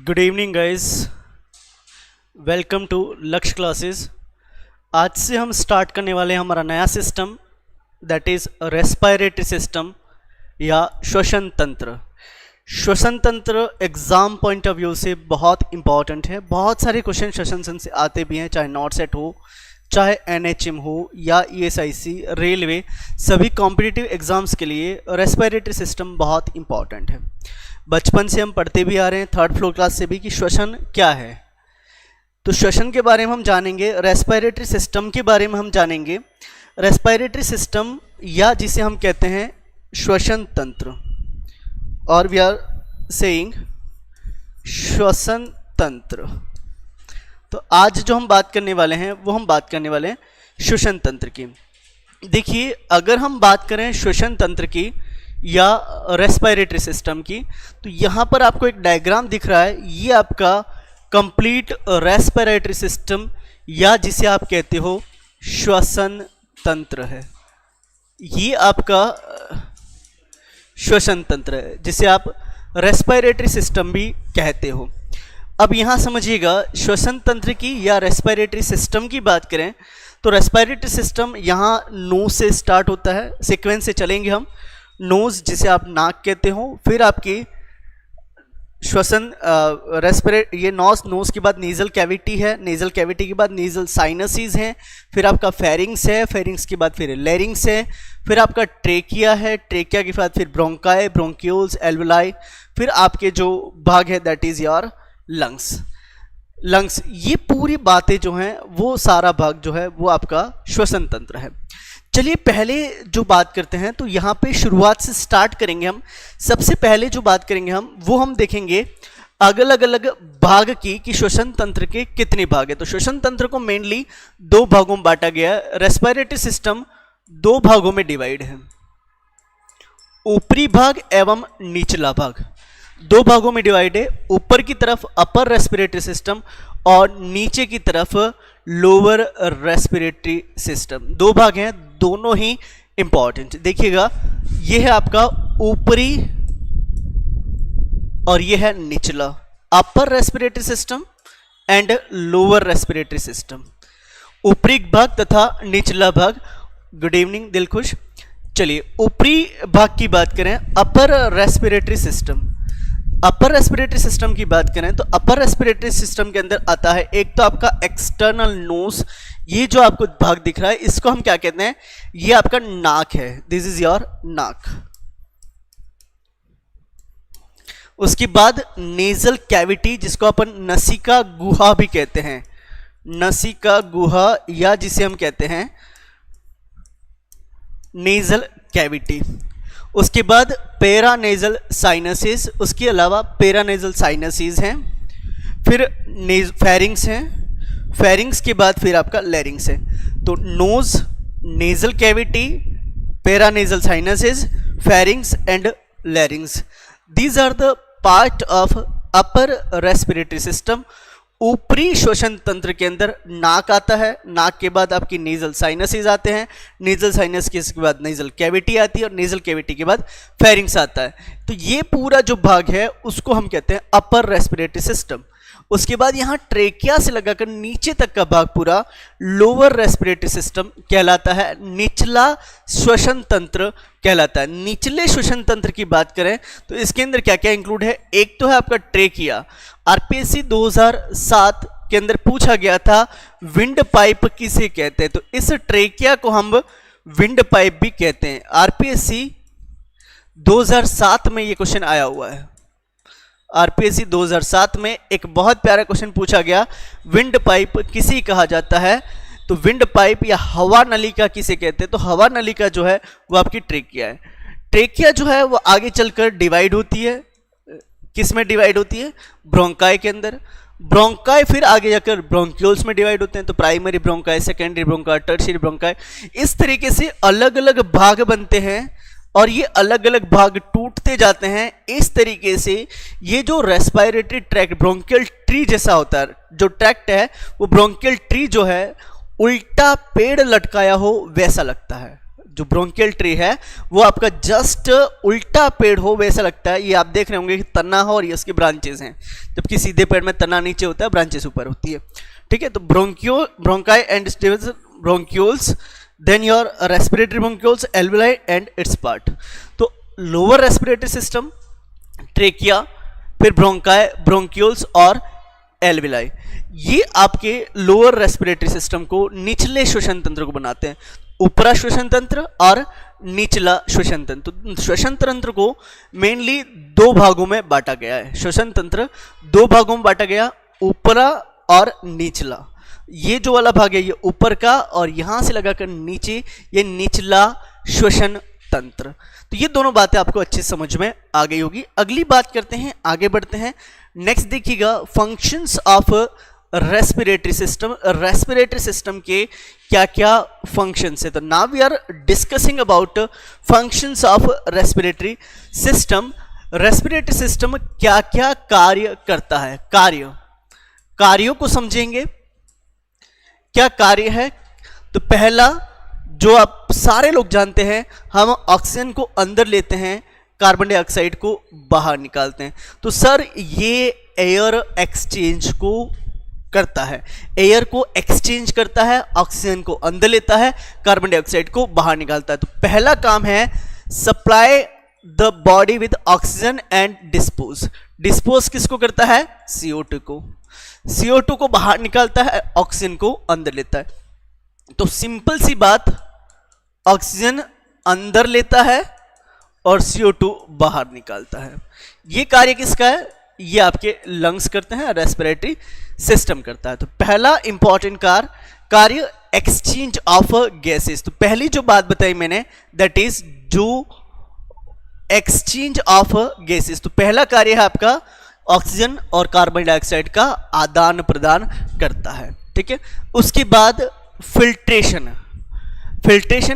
Good evening guys, welcome to Lakshya classes. आज से हम स्टार्ट करने वाले हैं हमारा नया system, that is respiratory system या श्वसन तंत्र। श्वसन तंत्र एग्ज़ाम पॉइंट ऑफ व्यू से बहुत इंपॉर्टेंट है। बहुत सारे क्वेश्चन श्वसन से आते भी हैं, चाहे नॉट सेट हो, चाहे एनएचएम हो या ईएसआईसी, रेलवे, सभी कॉम्पिटिटिव एग्ज़ाम्स के लिए रेस्पिरेटरी सिस्टम बहुत इंपॉर्टेंट है। बचपन से हम पढ़ते भी आ रहे हैं, थर्ड फ्लोर क्लास से भी, कि श्वसन क्या है। तो श्वसन के बारे में हम जानेंगे, रेस्पिरेटरी सिस्टम के बारे में हम जानेंगे। रेस्पिरेटरी सिस्टम या जिसे हम कहते हैं श्वसन तंत्र, और वी आर सेइंग श्वसन तंत्र। तो आज जो हम बात करने वाले हैं वो हम बात करने वाले हैं श्वसन तंत्र की। देखिए, अगर हम बात करें श्वसन तंत्र की या रेस्पिरेटरी सिस्टम की, तो यहाँ पर आपको एक डायग्राम दिख रहा है। ये आपका कंप्लीट रेस्पिरेटरी सिस्टम या जिसे आप कहते हो श्वसन तंत्र है। ये आपका श्वसन तंत्र है जिसे आप रेस्पिरेटरी सिस्टम भी कहते हो। अब यहाँ समझिएगा, श्वसन तंत्र की या रेस्पिरेटरी सिस्टम की बात करें तो रेस्पिरेटरी सिस्टम यहाँ नोज से स्टार्ट होता है। सीक्वेंस से चलेंगे हम। नोज जिसे आप नाक कहते हो, फिर आपकी श्वसन ये नोज के बाद नेजल कैविटी है, नेजल कैविटी के बाद नेजल साइनसेस हैं, फिर आपका फेरिंग्स है, फेरिंग्स के बाद फिर लेरिंग्स है, फिर आपका ट्रेकिया है, ट्रेकिया के बाद फिर ब्रोंकाई, ब्रोंक्यूल्स, एल्वुलाई, फिर आपके जो भाग है दैट इज योर लंग्स। ये पूरी बातें जो हैं वो सारा भाग जो है वो आपका श्वसन तंत्र है। चलिए पहले जो बात करते हैं, तो यहाँ पे शुरुआत से स्टार्ट करेंगे हम। सबसे पहले जो बात करेंगे हम देखेंगे अलग अलग भाग की कि श्वसन तंत्र के कितने भाग है। तो श्वसन तंत्र को मेनली दो भागों में बांटा गया है। रेस्पिरेटरी सिस्टम दो भागों में डिवाइड है, ऊपरी भाग एवं निचला भाग। दो भागों में डिवाइड है, ऊपर की तरफ अपर रेस्पिरेटरी सिस्टम और नीचे की तरफ लोअर रेस्पिरेटरी सिस्टम। दो भाग हैं, दोनों ही इंपॉर्टेंट। देखिएगा, ये है आपका ऊपरी और ये है निचला, अपर respiratory system and lower respiratory system. ऊपरी भाग तथा निचला भाग। Good evening Dilkhush. चलिए ऊपरी भाग की बात करें, अपर रेस्पिरेटरी सिस्टम। अपर रेस्पिरेटरी सिस्टम की बात करें तो अपर रेस्पिरेटरी सिस्टम के अंदर आता है एक तो आपका एक्सटर्नल नोज। ये जो आपको भाग दिख रहा है इसको हम क्या कहते हैं, ये आपका नाक है, दिस इज योर नाक। उसके बाद नेजल कैविटी जिसको अपन नसिका गुहा भी कहते हैं, नसिका गुहा या जिसे हम कहते हैं नेजल कैविटी। उसके बाद पेरानेजल साइनसेस, उसके अलावा पेरानेजल साइनसेस हैं, फिर फेरिंग्स हैं, फेरिंग्स के बाद फिर आपका लेरिंग्स है। तो nose, nasal cavity, paranasal sinuses, pharynx and larynx, these are the part of upper respiratory system. ऊपरी श्वसन तंत्र के अंदर नाक आता है, नाक के बाद आपकी नेजल साइनसेस आते हैं, नेजल साइनस के बाद नेजल कैविटी आती है और नेजल कैविटी के बाद फेरिंग्स आता है। तो ये पूरा जो भाग है उसको हम कहते हैं अपर रेस्पिरेटरी सिस्टम। उसके बाद यहाँ ट्रेकिया से लगाकर नीचे तक का भाग पूरा लोअर रेस्पिरेटरी सिस्टम कहलाता है, निचला श्वसन तंत्र कहलाता है। निचले श्वसन तंत्र की बात करें तो इसके अंदर क्या क्या इंक्लूड है, एक तो है आपका ट्रेकिया। आरपीएससी 2007 के अंदर पूछा गया था विंड पाइप किसे कहते हैं, तो इस ट्रेकिया को हम विंड पाइप भी कहते हैं। आरपीएससी 2007 में ये क्वेश्चन आया हुआ है। आरपीएससी 2007 में एक बहुत प्यारा क्वेश्चन पूछा गया, विंड पाइप किसे कहा जाता है, तो विंड पाइप या हवा नलिका किसे कहते हैं, तो हवा नलिका जो है वो आपकी ट्रेकिया है। ट्रेकिया जो है वो आगे चलकर डिवाइड होती है, किस में डिवाइड होती है, ब्रोंकाई के अंदर। ब्रोंकाई फिर आगे जाकर ब्रोंक्यूल्स में डिवाइड होते हैं, तो primary bronchi, secondary bronchi, tertiary bronchi, इस तरीके से अलग अलग भाग बनते हैं और ये अलग अलग भाग टूटते जाते हैं। इस तरीके से ये जो रेस्पिरेटरी ट्रैक्ट ब्रोंकियल ट्री जैसा होता है, जो ट्रैक्ट है वो ब्रोंकियल ट्री जो है उल्टा पेड़ लटकाया हो वैसा लगता है। जो ब्रोंकियल ट्री है वो आपका जस्ट उल्टा पेड़ हो वैसा लगता है। ये आप देख रहे होंगे कि तना हो और ये उसकी ब्रांचेस हैं, जबकि सीधे पेड़ में तना नीचे होता है, ब्रांचेस ऊपर होती है। ठीक है, तो bronchi and bronchioles, then your respiratory bronchioles, alveoli and its part. तो लोअर रेस्पिरेटरी सिस्टम, ट्रेकिया, फिर ब्रोंकाई, ब्रोंक्यूल्स और एल्विलाई, ये आपके लोअर रेस्पिरेटरी सिस्टम को, निचले श्वसन तंत्र को बनाते हैं। ऊपरा श्वसन तंत्र और निचला श्वसन तंत्र। तो श्वसन तंत्र को मेनली दो भागों में बांटा गया है। श्वसन तंत्र दो भागों में बांटा गया, ऊपरा और निचला। ये जो वाला भाग है ये ऊपर का, और यहां से लगाकर नीचे ये निचला श्वसन तंत्र। तो ये दोनों बातें आपको अच्छे समझ में आ गई होगी। अगली बात करते हैं, आगे बढ़ते हैं। नेक्स्ट देखिएगा functions of respiratory system. Respiratory system के क्या क्या फंक्शंस है। तो now we are discussing about functions of respiratory system. Respiratory system क्या क्या कार्य करता है, कार्यों को समझेंगे। क्या कार्य है? तो पहला जो आप सारे लोग जानते हैं, हम ऑक्सीजन को अंदर लेते हैं, कार्बन डाइऑक्साइड को बाहर निकालते हैं। तो सर ये एयर एक्सचेंज को करता है, एयर को एक्सचेंज करता है, ऑक्सीजन को अंदर लेता है, कार्बन डाइऑक्साइड को बाहर निकालता है। तो पहला काम है supply the body with oxygen and dispose किसको करता है? CO2 को। CO2 को बाहर निकालता है, ऑक्सीजन को अंदर लेता है। तो सिंपल सी बात, ऑक्सीजन अंदर लेता है और CO2 बाहर निकालता है। ये कार्य किसका है? ये आपके लंग्स करते हैं, रेस्पिरेटरी सिस्टम करता है। तो पहला इंपॉर्टेंट कार्य एक्सचेंज ऑफ गैसेस। तो पहली जो बात बताई मैंने, दैट इज जो एक्सचेंज ऑफ गैसेस। तो पहला कार्य है आपका ऑक्सीजन और कार्बन डाइऑक्साइड का आदान प्रदान करता है। ठीक है, उसके बाद फिल्ट्रेशन।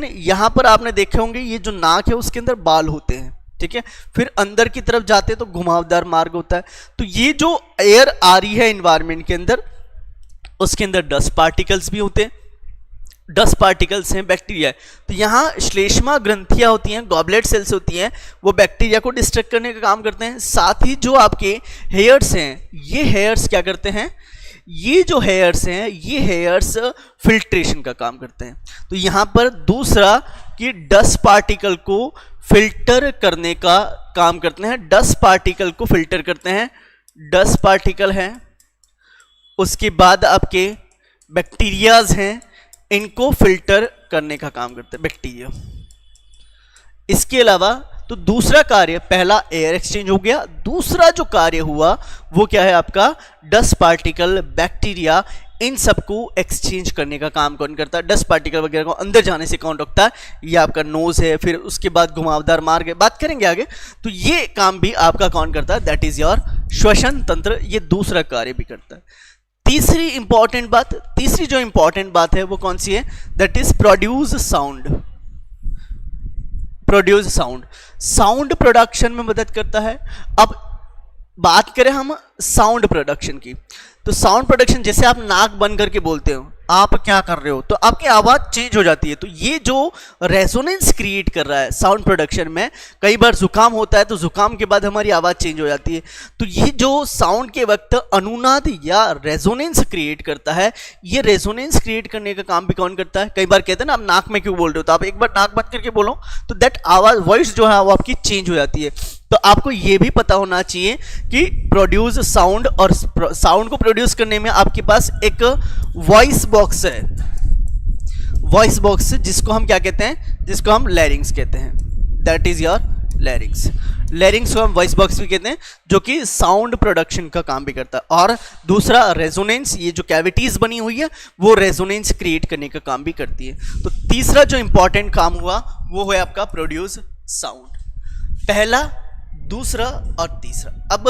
यहां पर आपने देखे होंगे ये जो नाक है उसके अंदर बाल होते हैं। ठीक है, फिर अंदर की तरफ जाते हैं तो घुमावदार मार्ग होता है। तो ये जो एयर आ रही है एनवायरनमेंट के अंदर, उसके अंदर डस्ट पार्टिकल्स भी होते हैं। डस्ट पार्टिकल्स हैं, बैक्टीरिया है। तो यहाँ श्लेष्मा ग्रंथियां होती हैं, गॉबलेट सेल्स होती हैं, वो बैक्टीरिया को डिस्ट्रैक्ट करने का काम करते हैं। साथ ही जो आपके हेयर्स हैं, ये हेयर्स क्या करते हैं? ये जो हेयर्स हैं, ये हेयर्स फिल्ट्रेशन का काम करते हैं। तो यहाँ पर दूसरा कि डस्ट पार्टिकल को फिल्टर करने का काम करते हैं। डस्ट पार्टिकल को फिल्टर करते हैं, डस्ट पार्टिकल हैं। उसके बाद आपके बैक्टीरियाज हैं, इनको फिल्टर करने का काम करते हैं बैक्टीरिया। इसके अलावा तो दूसरा कार्य, पहला एयर एक्सचेंज हो गया, दूसरा जो कार्य हुआ वो क्या है आपका? डस्ट पार्टिकल, बैक्टीरिया, इन सबको एक्सचेंज करने का काम कौन करता है? डस्ट पार्टिकल वगैरह को अंदर जाने से कौन रोकता है? ये आपका नोज है, फिर उसके बाद घुमावदार मार्ग है, बात करेंगे आगे। तो ये काम भी आपका कौन करता है? दैट इज योर श्वसन तंत्र। ये दूसरा कार्य भी करता है। तीसरी जो इंपॉर्टेंट बात है वो कौन सी है? That is produce sound production में मदद करता है। अब बात करें हम साउंड प्रोडक्शन की, तो साउंड प्रोडक्शन, जैसे आप नाक बंद करके बोलते हो, आप क्या कर रहे हो, तो आपकी आवाज चेंज हो जाती है। तो ये जो रेजोनेंस क्रिएट कर रहा है साउंड प्रोडक्शन में, कई बार जुकाम होता है तो जुकाम के बाद हमारी आवाज चेंज हो जाती है। तो ये जो साउंड के वक्त अनुनाद या रेजोनेंस क्रिएट करता है, ये रेजोनेंस क्रिएट करने का काम भी कौन करता है? कई बार कहते हैं ना, आप नाक में क्यों बोल रहे हो, तो आप एक बार नाक बंद करके बोलो तो दैट आवाज, वॉइस जो है वो आपकी चेंज हो जाती है। तो आपको ये भी पता होना चाहिए कि प्रोड्यूस साउंड, और साउंड को प्रोड्यूस करने में आपके पास एक वॉइस बॉक्स है, वॉइस बॉक्स जिसको हम क्या कहते हैं? जिसको हम लैरिंग्स कहते हैं। दैट इज योर लैरिंग्स को हम वॉइस बॉक्स भी कहते हैं, जो कि साउंड प्रोडक्शन का काम भी करता है। और दूसरा रेजोनेंस, ये जो कैविटीज बनी हुई है वो रेजोनेंस क्रिएट करने का काम भी करती है। तो तीसरा जो इंपॉर्टेंट काम हुआ वो है आपका प्रोड्यूस साउंड। पहला, दूसरा और तीसरा। अब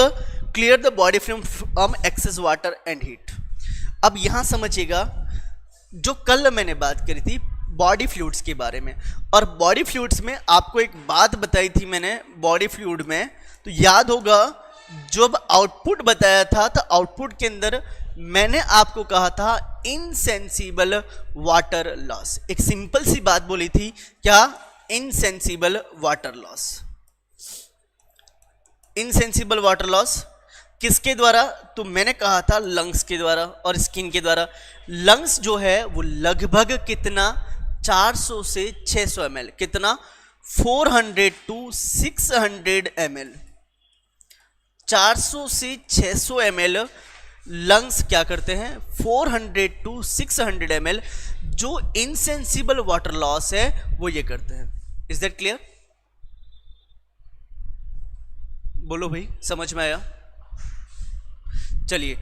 clear the body from excess water and heat. अब यहां समझिएगा, जो कल मैंने बात करी थी बॉडी फ्लूइड्स के बारे में, और बॉडी फ्लूइड्स में आपको एक बात बताई थी मैंने बॉडी फ्लूइड में, तो याद होगा जब आउटपुट बताया था, तो आउटपुट के अंदर मैंने आपको कहा था इनसेंसिबल वाटर लॉस, एक सिंपल सी बात बोली थी, क्या? Insensible water loss. Insensible water loss किसके द्वारा? तो मैंने कहा था लंग्स के द्वारा और स्किन के द्वारा। लंग्स जो है वो लगभग कितना? 400 से 600 ml, कितना? 400 to 600 ml, 400 से 600 ml लंग्स क्या करते हैं? 400 to 600 ml जो इनसेंसिबल वाटर लॉस है वो ये करते हैं। Is that clear? बोलो भाई, समझ में आया? चलिए,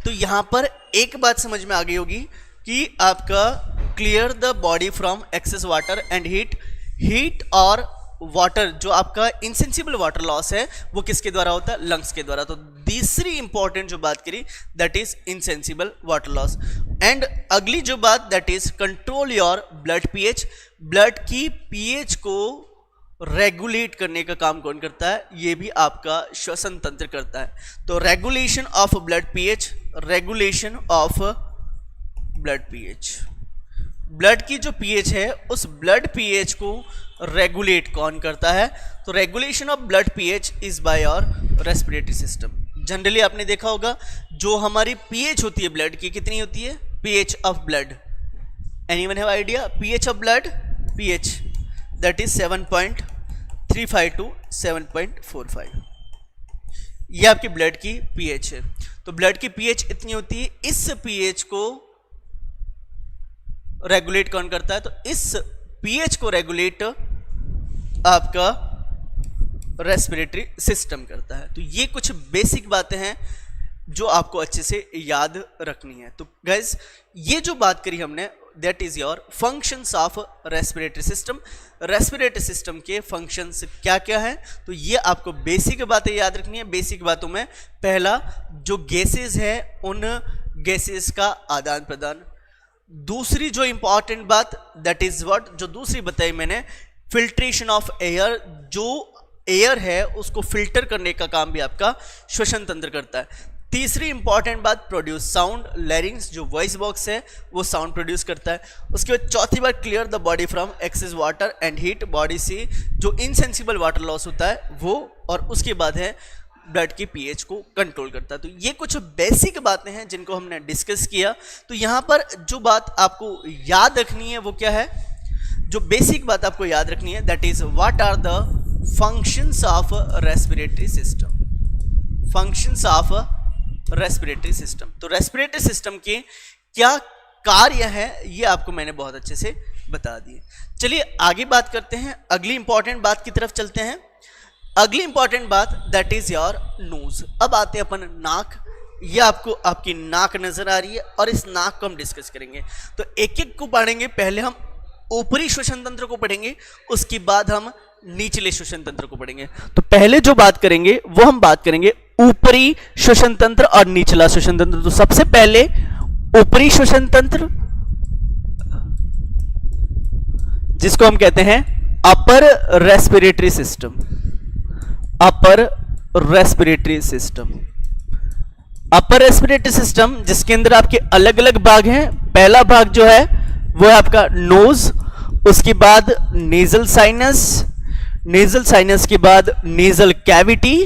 तो यहां पर एक बात समझ में आ गई होगी कि आपका clear the body from excess water and heat. Heat और वाटर जो आपका इनसेंसिबल वाटर लॉस है वो किसके द्वारा होता है? लंग्स के द्वारा। तो तीसरी इंपॉर्टेंट जो बात करी that is insensible water loss. And अगली जो बात that is control your blood pH. Blood की पीएच को रेगुलेट करने का काम कौन करता है? ये भी आपका श्वसन तंत्र करता है। तो regulation of blood pH, regulation of blood pH, blood की जो पीएच है उस ब्लड पीएच को रेगुलेट कौन करता है? तो regulation of blood pH is by your respiratory system. Generally आपने देखा होगा जो हमारी पीएच होती है ब्लड की, कितनी होती है? PH of blood, anyone have idea? PH of blood, pH that is 7.35 to 7.45, ये आपकी ब्लड की पीएच है। तो ब्लड की पीएच इतनी होती है, इस पीएच को रेगुलेट कौन करता है? तो इस पीएच को रेगुलेट आपका रेस्पिरेटरी सिस्टम करता है। तो ये कुछ बेसिक बातें हैं जो आपको अच्छे से याद रखनी है। तो गाइज ये जो बात करी हमने that is your functions of respiratory system. Respiratory system के फंक्शंस क्या क्या हैं? तो ये आपको बेसिक बातें याद रखनी है। बेसिक बातों में पहला जो गैसेज है उन गैसेज का आदान प्रदान। दूसरी जो इंपॉर्टेंट बात दैट इज व्हाट, जो दूसरी बताई मैंने, फिल्ट्रेशन ऑफ एयर। जो एयर है उसको फिल्टर करने का काम भी आपका श्वसन तंत्र करता है। तीसरी इंपॉर्टेंट बात प्रोड्यूस साउंड, लैरिंग्स जो वॉइस बॉक्स है वो साउंड प्रोड्यूस करता है। उसके बाद चौथी बात clear the body from excess water and heat, body से जो इनसेंसिबल वाटर लॉस होता है वो, और उसके बाद है ब्लड की पीएच को कंट्रोल करता है। तो ये कुछ बेसिक बातें हैं जिनको हमने डिस्कस किया। तो यहाँ पर जो बात आपको याद रखनी है वो क्या है? जो बेसिक बात आपको याद रखनी है that is what are the functions of respiratory system. Functions of respiratory system, तो रेस्पिरेटरी सिस्टम के क्या कार्य है ये आपको मैंने बहुत अच्छे से बता दिए। चलिए आगे बात करते हैं, अगली इंपॉर्टेंट बात की तरफ चलते हैं। अगली इंपॉर्टेंट बात दैट इज योर नोज। अब आते हैं अपन नाक। ये आपको आपकी नाक नजर आ रही है और इस नाक को हम डिस्कस करेंगे। तो एक एक को पढ़ेंगे। पहले हम ऊपरी श्वसन तंत्र को पढ़ेंगे, उसके बाद हम निचले श्वसन तंत्र को पढ़ेंगे। तो पहले जो बात करेंगे वो हम बात करेंगे ऊपरी श्वसन तंत्र और निचला श्वसन तंत्र। तो सबसे पहले ऊपरी श्वसन तंत्र जिसको हम कहते हैं अपर रेस्पिरेटरी सिस्टम। अपर रेस्पिरेटरी सिस्टम, अपर रेस्पिरेटरी सिस्टम जिसके अंदर आपके अलग अलग भाग हैं। पहला भाग जो है वो है आपका नोज, उसके बाद नेजल साइनस, नेजल साइनस के बाद नेजल कैविटी।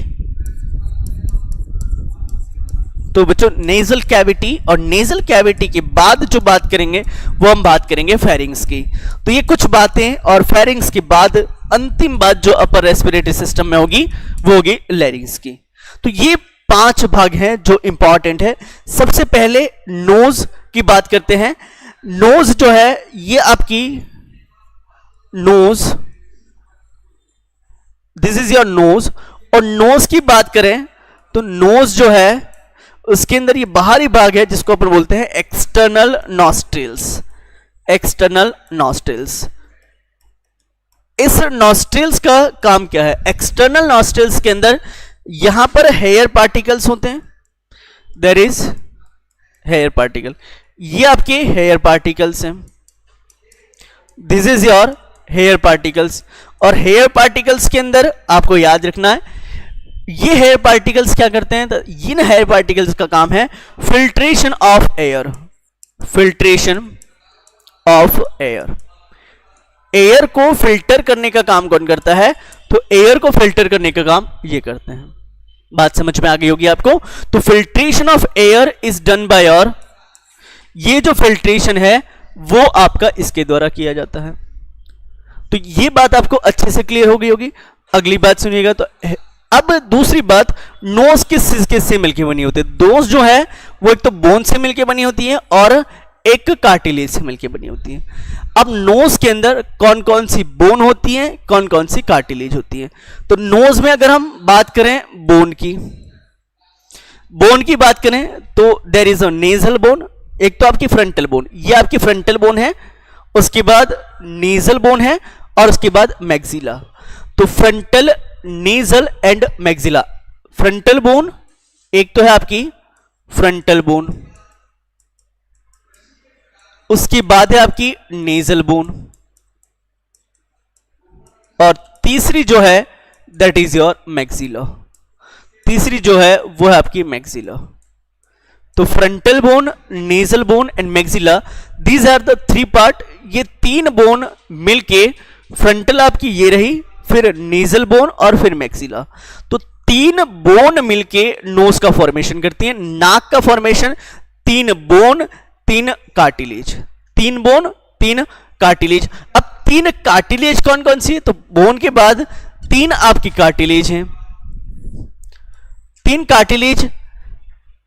तो बच्चों नेजल कैविटी, और नेजल कैविटी के बाद जो बात करेंगे वो हम बात करेंगे फेरिंग्स की। तो ये कुछ बातें, और फेरिंग्स के बाद अंतिम बात जो अपर रेस्पिरेटरी सिस्टम में होगी वो होगी लैरिंग्स की। तो ये 5 भाग हैं जो इंपॉर्टेंट है। सबसे पहले नोज की बात करते हैं। नोज जो है ये आपकी nose, this is your nose. और नोज की बात करें तो नोज जो है उसके अंदर ये बाहरी भाग है जिसको अपन बोलते हैं एक्सटर्नल नॉस्ट्रिल्स। एक्सटर्नल नॉस्ट्रिल्स, इस नॉस्ट्रिल्स का काम क्या है? एक्सटर्नल नॉस्ट्रिल्स के अंदर यहां पर हेयर पार्टिकल्स होते हैं। देयर इज हेयर पार्टिकल, ये आपके हेयर पार्टिकल्स हैं। This is your hair particles. और हेयर पार्टिकल्स के अंदर आपको याद रखना है ये हेयर पार्टिकल्स क्या करते हैं? तो इन हेयर पार्टिकल्स का काम है filtration of air, filtration of air. Air को फिल्टर करने का काम कौन करता है? तो एयर को फिल्टर करने का काम ये करते हैं। बात समझ में आ गई होगी आपको। तो filtration of air is done by your, ये जो फिल्ट्रेशन है वो आपका इसके द्वारा किया जाता है। तो ये बात आपको अच्छे से क्लियर हो गई होगी। अगली बात सुनिएगा। तो अब दूसरी बात, नोज किस से मिलकर बनी होती है? नोज जो है वो एक तो बोन से मिलकर बनी होती है और एक कार्टिलेज से मिलकर बनी होती है। अब नोज के अंदर कौन कौन सी बोन होती है, कौन कौन सी कार्टिलेज होती है? तो नोज में अगर हम बात करें बोन की बात करें तो there is a nasal bone, एक तो आपकी फ्रंटल बोन, ये आपकी फ्रंटल बोन है, उसके बाद नेजल बोन है और उसके बाद मैक्सिला। तो frontal, nasal and maxilla. Frontal bone एक तो है आपकी फ्रंटल बोन, उसके बाद है आपकी नेजल बोन, और तीसरी जो है दैट इज योर मैक्सिला। तीसरी जो है वो है आपकी मैक्सिला। तो frontal bone, nasal bone and maxilla, these are the three part. ये तीन बोन मिलके, फ्रंटल आपकी ये रही, फिर नेजल बोन और फिर मैक्सिला। तो तीन बोन मिलके नोज का फॉर्मेशन करती है। नाक का फॉर्मेशन तीन बोन तीन कार्टिलेज, तीन बोन तीन कार्टिलेज। अब तीन कार्टिलेज कौन कौन सी है? तो बोन के बाद तीन आपकी कार्टिलेज हैं। तीन cartilage,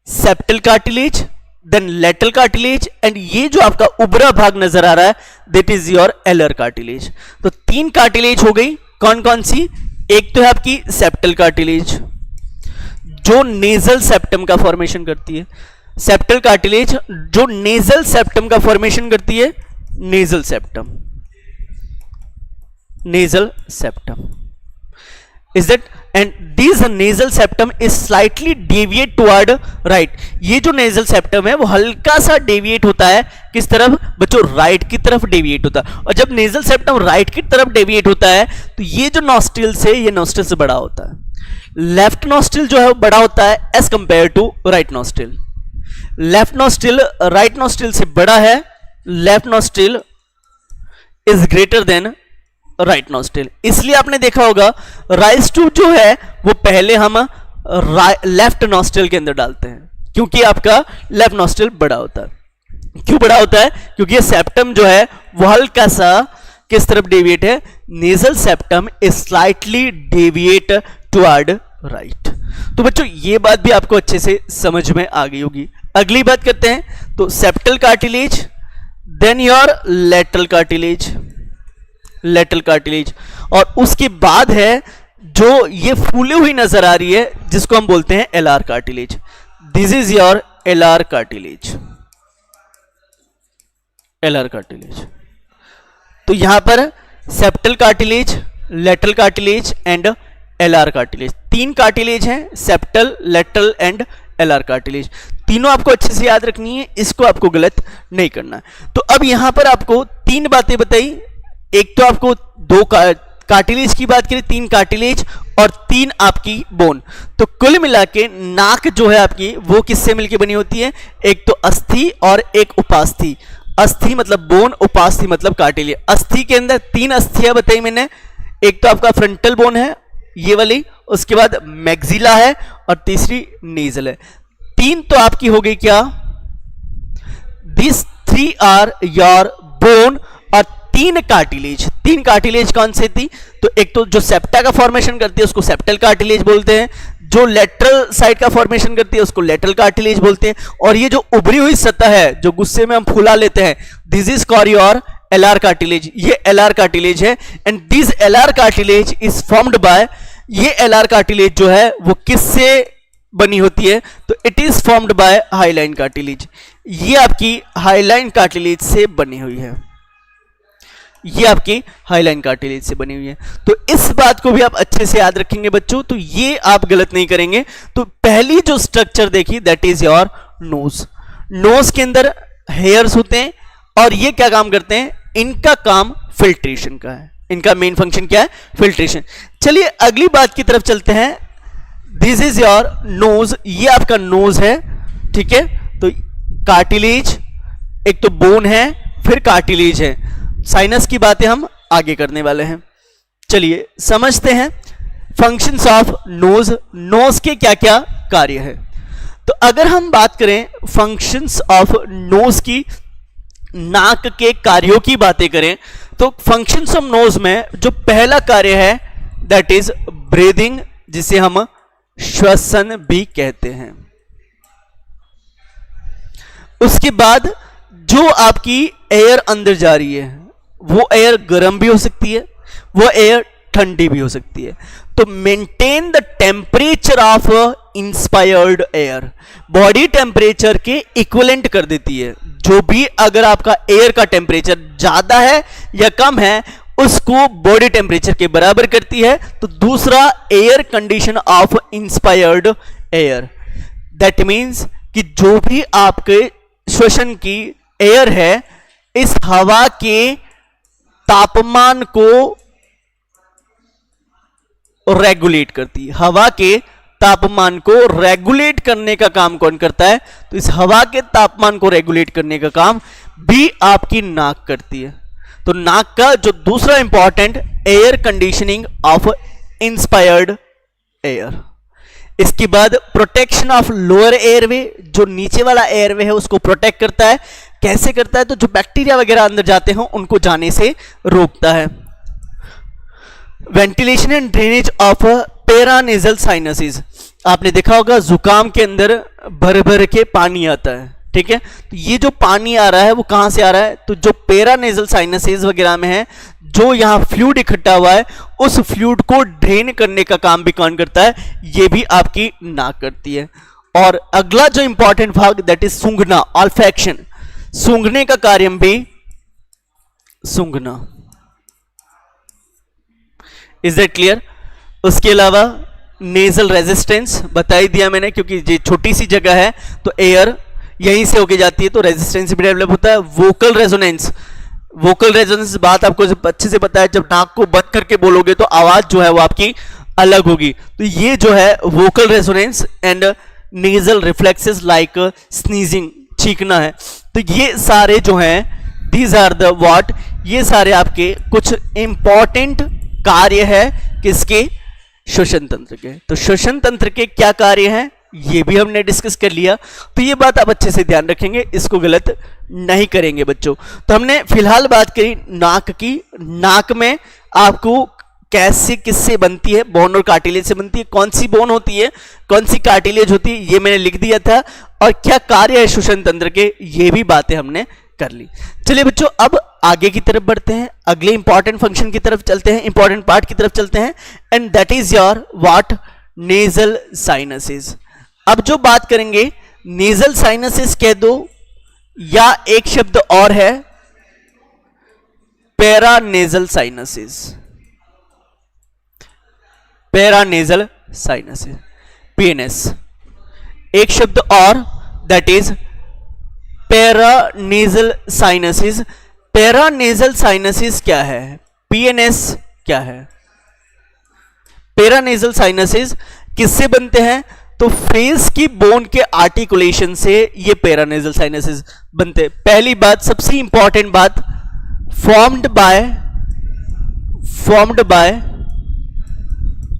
septal cartilage, then lateral cartilage and ये जो आपका उभरा भाग नजर आ रहा है that is your alar cartilage. तो तीन कार्टिलेज हो गई। कौन कौन सी? एक तो है आपकी सेप्टल कार्टिलेज जो नेजल सेप्टम का फॉर्मेशन करती है। सेप्टल कार्टिलेज जो नेजल सेप्टम का फॉर्मेशन करती है, nasal septum, nasal septum is that, and this nasal septum is slightly deviate toward right. ये जो नेजल सेप्टम है वो हल्का सा डेविएट होता है, किस तरफ बच्चों? राइट की तरफ डेविएट होता है। और जब नेजल सेप्टम राइट की तरफ डेविएट होता है तो ये जो नॉस्ट्रिल से, ये नॉस्ट्रिल से बड़ा होता है। लेफ्ट नॉस्ट्रिल जो है वो बड़ा होता है as compare to right nostril. Left nostril right nostril से बड़ा है। Left nostril is greater than right nostril. इसलिए आपने देखा होगा राइस ट्यूब जो है वो पहले हम लेफ्ट नॉस्ट्रिल के अंदर डालते हैं, क्योंकि आपका लेफ्ट नॉस्ट्रिल बड़ा होता है। क्यों बड़ा होता है? क्योंकि ये सेप्टम जो है वो हल्का सा किस तरफ डेविएट है? Nasal septum is slightly deviate toward right. तो बच्चों ये बात भी आपको अच्छे से समझ में आ गई होगी। अगली बात करते हैं। तो septal cartilage, then your lateral cartilage, lateral cartilage, और उसके बाद है जो ये फूली हुई नजर आ रही है जिसको हम बोलते हैं LR cartilage. This is your alar cartilage, LR cartilage. तो यहां पर septal cartilage, lateral cartilage and LR cartilage, तीन कार्टिलेज हैं, septal, lateral and LR cartilage. तीनों आपको अच्छे से याद रखनी है, इसको आपको गलत नहीं करना है। तो अब यहां पर आपको तीन बातें बताई। एक तो आपको दो कार्टिलेज की बात करें, तीन कार्टिलेज और तीन आपकी बोन। तो कुल मिला के नाक जो है आपकी वो किससे मिलकर बनी होती है? एक तो अस्थि और एक उपास्थि। अस्थि मतलब बोन, उपास्थि मतलब कार्टिलेज। अस्थि के अंदर तीन अस्थियां बताई मैंने। एक तो आपका फ्रंटल बोन है ये वाली, उसके बाद मैक्सिला है और तीसरी नेजल है। तीन तो आपकी हो गई क्या? This three are your bone. और तीन कार्टिलेज, तीन कार्टिलेज कौन से थी? तो एक तो जो सेप्टा का फॉर्मेशन करती है उसको सेप्टल कार्टिलेज बोलते हैं, जो लेटरल साइड का फॉर्मेशन करती है उसको लेटरल कार्टिलेज बोलते हैं, और ये जो उभरी हुई सतह है जो गुस्से में हम फुला लेते हैं, this is called your alar cartilage. ये एलआर कार्टिलेज है and this alar cartilage is formed by, ये एलआर कार्टिलेज जो है वो किससे बनी होती है? तो it is formed by hyaline cartilage. ये आपकी हाइलाइन कार्टिलेज से बनी हुई है, ये आपकी हाइलाइन कार्टिलेज से बनी हुई है। तो इस बात को भी आप अच्छे से याद रखेंगे बच्चों, तो ये आप गलत नहीं करेंगे। तो पहली जो स्ट्रक्चर देखी that is your nose. Nose के अंदर हेयर्स होते हैं और ये क्या काम करते हैं? इनका काम फिल्ट्रेशन का है। इनका मेन फंक्शन क्या है? फिल्ट्रेशन। चलिए अगली बात की तरफ चलते हैं। दिस इज योर नोज, ये आपका नोज है, ठीक है। तो कार्टिलेज, एक तो बोन है, फिर कार्टिलेज है। साइनस की बातें हम आगे करने वाले हैं। चलिए समझते हैं फंक्शंस ऑफ नोज, नोज के क्या क्या कार्य है। तो अगर हम बात करें फंक्शंस ऑफ नोज की, नाक के कार्यों की बातें करें, तो फंक्शंस ऑफ नोज में जो पहला कार्य है दैट इज ब्रीदिंग, जिसे हम श्वसन भी कहते हैं। उसके बाद जो आपकी एयर अंदर जा रही है वो एयर गर्म भी हो सकती है, वो एयर ठंडी भी हो सकती है। तो maintain the temperature of inspired air, body temperature के इक्विवेलेंट कर देती है। जो भी अगर आपका एयर का टेम्परेचर ज्यादा है या कम है उसको बॉडी टेम्परेचर के बराबर करती है। तो दूसरा air condition of inspired air, that means कि जो भी आपके श्वसन की एयर है इस हवा के तापमान को रेगुलेट करती है। हवा के तापमान को रेगुलेट करने का काम कौन करता है? तो इस हवा के तापमान को रेगुलेट करने का काम भी आपकी नाक करती है। तो नाक का जो दूसरा important air conditioning of inspired air. इसके बाद प्रोटेक्शन ऑफ लोअर एयरवे, जो नीचे वाला एयरवे है उसको प्रोटेक्ट करता है। कैसे करता है? तो जो बैक्टीरिया वगैरह अंदर जाते हैं उनको जाने से रोकता है। Ventilation and drainage of paranasal sinuses, आपने देखा होगा जुकाम के अंदर भर भर के पानी आता है, ठीक है। तो ये जो पानी आ रहा है वो कहां से आ रहा है? तो जो पेरानेजल साइनसेस वगैरह में है, जो यहां फ्लूइड इकट्ठा हुआ है उस फ्लूइड को ड्रेन करने का काम भी कौन करता है? ये भी आपकी नाक करती है। और अगला जो इंपॉर्टेंट भाग दैट इज सूंघना, ऑल्फैक्शन, सूंघने का कार्य भी सूंघना। Is that clear? उसके अलावा नेजल रेजिस्टेंस बता ही दिया मैंने, क्योंकि ये छोटी सी जगह है तो एयर यहीं से होके जाती है तो रेजिस्टेंस भी डेवलप होता है। वोकल रेजोनेंस, वोकल रेजोनेंस बात आपको अच्छे से पता है, जब नाक को बंद करके बोलोगे तो आवाज जो है वो आपकी अलग होगी। तो ये जो है vocal resonance and nasal reflexes like sneezing, छींकना है। तो ये सारे जो हैं दीज आर द व्हाट, ये सारे आपके कुछ इंपॉर्टेंट कार्य है किसके? श्वसन तंत्र के। तो श्वसन तंत्र के क्या कार्य हैं ये भी हमने डिस्कस कर लिया। तो ये बात आप अच्छे से ध्यान रखेंगे, इसको गलत नहीं करेंगे बच्चों। तो हमने फिलहाल बात करी नाक की। नाक में आपको कैसे किससे बनती है? बोन और कार्टिलेज से बनती है। कौन सी बोन होती है, कौन सी कार्टिलेज होती है, ये मैंने लिख दिया था। और क्या कार्य है श्वसन तंत्र के, ये भी बातें हमने कर ली। चलिए बच्चों अब आगे की तरफ बढ़ते हैं, अगले इंपॉर्टेंट फंक्शन की तरफ चलते हैं, इंपॉर्टेंट पार्ट की तरफ चलते हैं, and that is your what? Nasal sinuses. अब जो बात करेंगे नेजल साइनसेस कह दो या एक शब्द और है paranasal sinuses. Paranasal sinuses, PNS. एक शब्द और that is paranasal sinuses. Paranasal sinuses क्या है? पीएनएस क्या है? पैरानेजल साइनसेस किससे बनते हैं? तो फेस की बोन के आर्टिकुलेशन से ये पैरानेजल साइनसेस बनते हैं। पहली बात, सबसे इंपॉर्टेंट बात, formed by